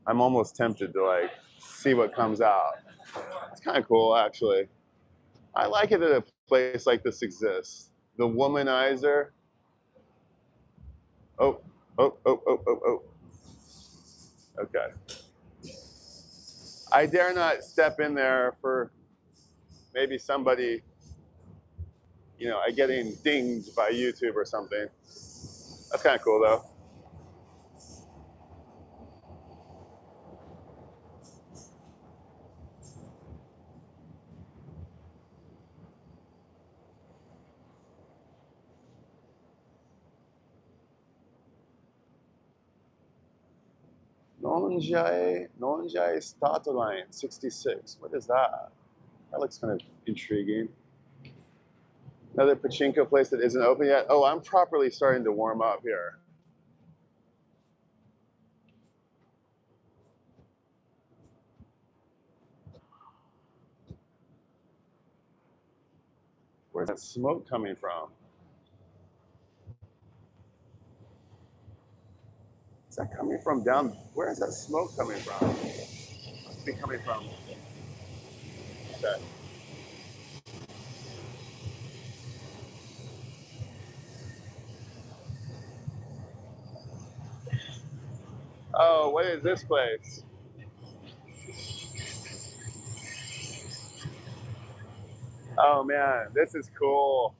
I'm almost tempted to like see what comes out. It's kind of cool, actually. I like it that a place like this exists. The womanizer. Oh. Okay. I dare not step in there for maybe somebody, you know, getting dinged by YouTube or something. That's kind of cool, though. Nonjai Start Line 66. What is that? That looks kind of intriguing. Another pachinko place that isn't open yet. Oh, I'm properly starting to warm up here. Where's that smoke coming from? Is that coming from down? Where is that smoke coming from? Must be coming from. Okay. Oh, what is this place? Oh man, this is cool.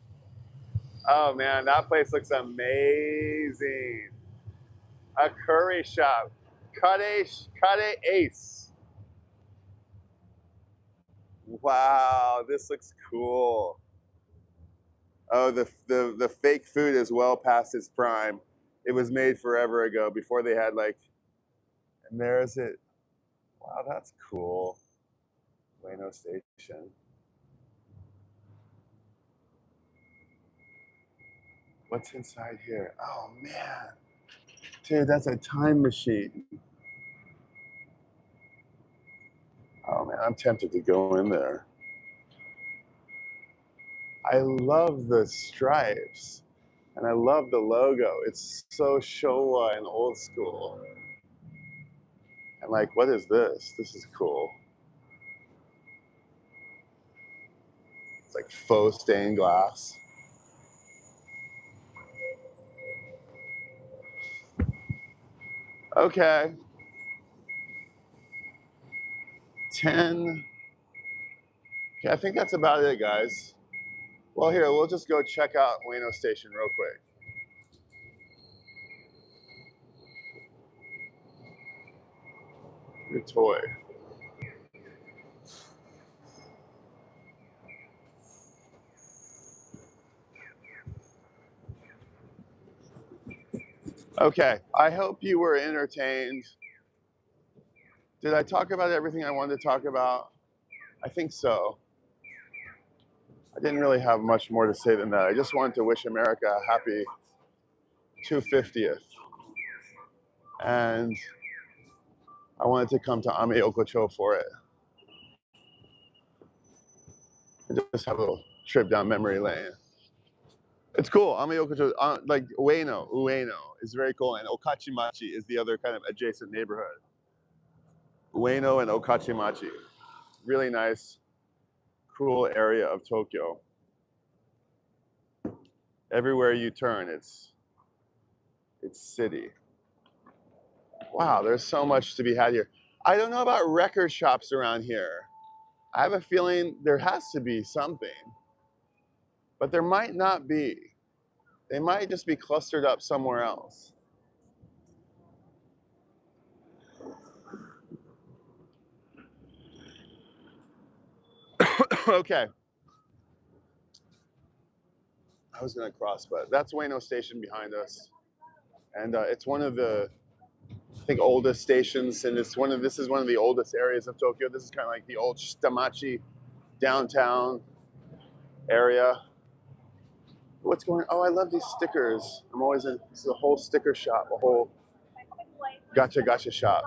Oh man, that place looks amazing. A curry shop. Kare Ace. Wow, this looks cool. Oh, the fake food is well past its prime. It was made forever ago, before they had like, and there's it. Wow, that's cool. Ueno Station. What's inside here? Oh man. Dude, that's a time machine. Oh man, I'm tempted to go in there. I love the stripes and I love the logo. It's so Showa and old school. And like, what is this? This is cool. It's like faux stained glass. Okay. 10. Okay, I think that's about it, guys. Well, here, we'll just go check out Ueno Station real quick. Your toy. Okay, I hope you were entertained. Did I talk about everything I wanted to talk about? I think so. I didn't really have much more to say than that. I just wanted to wish America a happy 250th. And I wanted to come to Ame Okocho for it. And just have a little trip down memory lane. It's cool. Ame Okocho, like Ueno is very cool. And Okachimachi is the other kind of adjacent neighborhood. Ueno and Okachimachi. Really nice, cool area of Tokyo. Everywhere you turn, it's city. Wow, there's so much to be had here. I don't know about record shops around here. I have a feeling there has to be something, but there might not be. They might just be clustered up somewhere else. Okay. I was gonna cross, but that's Ueno Station behind us. And it's one of the, I think, oldest stations, and this is one of the oldest areas of Tokyo. This is kind of like the old Shitamachi downtown area. What's going on? Oh, I love these stickers. I'm always in, this is a whole sticker shop, a whole gacha shop.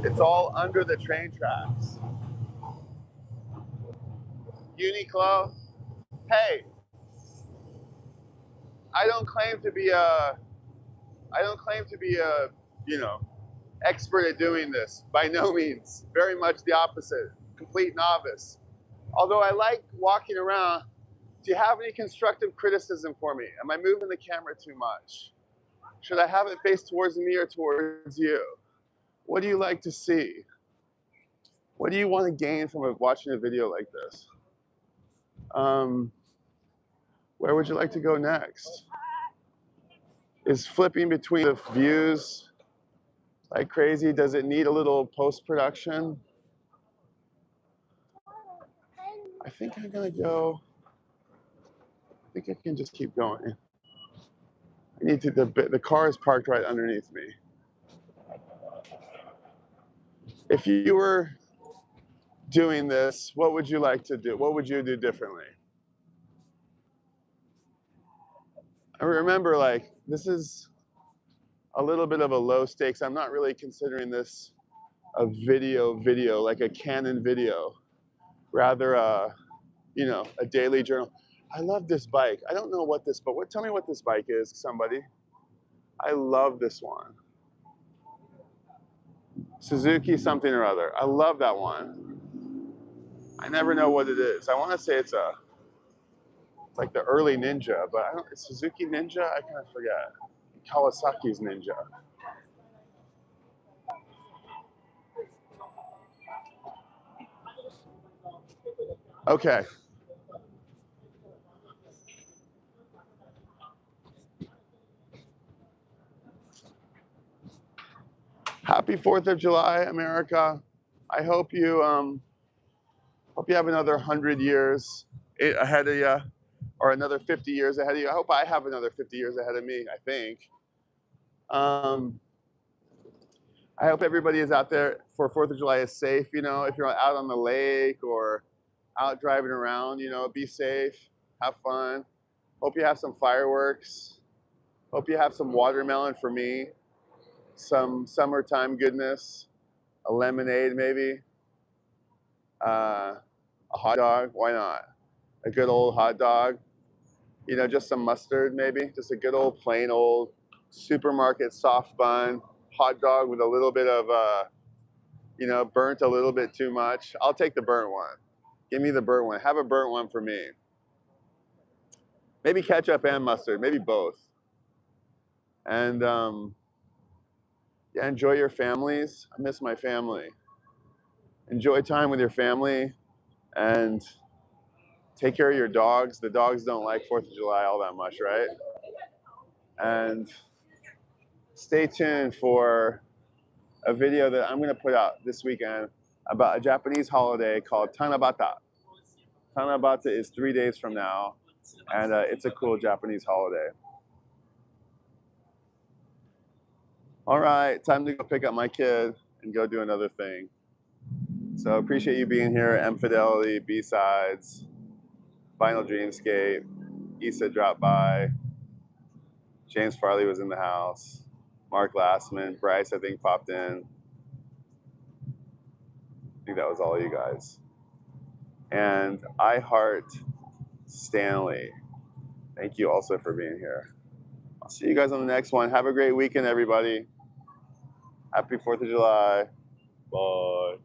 It's all under the train tracks. Uniqlo. Hey, I don't claim to be a, you know, expert at doing this. By no means. Very much the opposite. Complete novice. Although I like walking around. Do you have any constructive criticism for me? Am I moving the camera too much? Should I have it face towards me or towards you? What do you like to see? What do you want to gain from watching a video like this? Where would you like to go next? Is flipping between the views like crazy? Does it need a little post-production? I think I'm gonna go, I think I can just keep going. I need to, the car is parked right underneath me. If you were doing this, what would you like to do? What would you do differently? I remember, like, this is a little bit of a low stakes. I'm not really considering this a video, like a Canon video, rather you know, a daily journal. I love this bike. I don't know what this, but tell me what this bike is, somebody. I love this one. Suzuki something or other. I love that one. I never know what it is. I want to say it's like the early Ninja, but I don't, it's Suzuki Ninja? I kind of forget. Kawasaki's Ninja. Okay. Happy 4th of July, America. I hope you have another 100 years ahead of you, or another 50 years ahead of you. I hope I have another 50 years ahead of me, I think. I hope everybody is out there for 4th of July is safe. You know, if you're out on the lake or out driving around, you know, be safe, have fun. Hope you have some fireworks. Hope you have some watermelon for me, some summertime goodness, a lemonade maybe, a hot dog, why not? A good old hot dog, you know, just some mustard maybe, just a good old plain old supermarket soft bun, hot dog with a little bit of, you know, burnt a little bit too much. I'll take the burnt one. Give me the burnt one. Have a burnt one for me. Maybe ketchup and mustard, maybe both. And yeah, enjoy your families. I miss my family. Enjoy time with your family and take care of your dogs. The dogs don't like 4th of July all that much, right? And stay tuned for a video that I'm going to put out this weekend about a Japanese holiday called Tanabata. Tanabata is 3 days from now, and it's a cool Japanese holiday. All right, time to go pick up my kid and go do another thing. So appreciate you being here. M Fidelity, B-Sides, Final Dreamscape, Issa dropped by, James Farley was in the house, Mark Lastman, Bryce I think popped in. I think that was all you guys. And I Heart Stanley. Thank you also for being here. I'll see you guys on the next one. Have a great weekend, everybody. Happy 4th of July. Bye.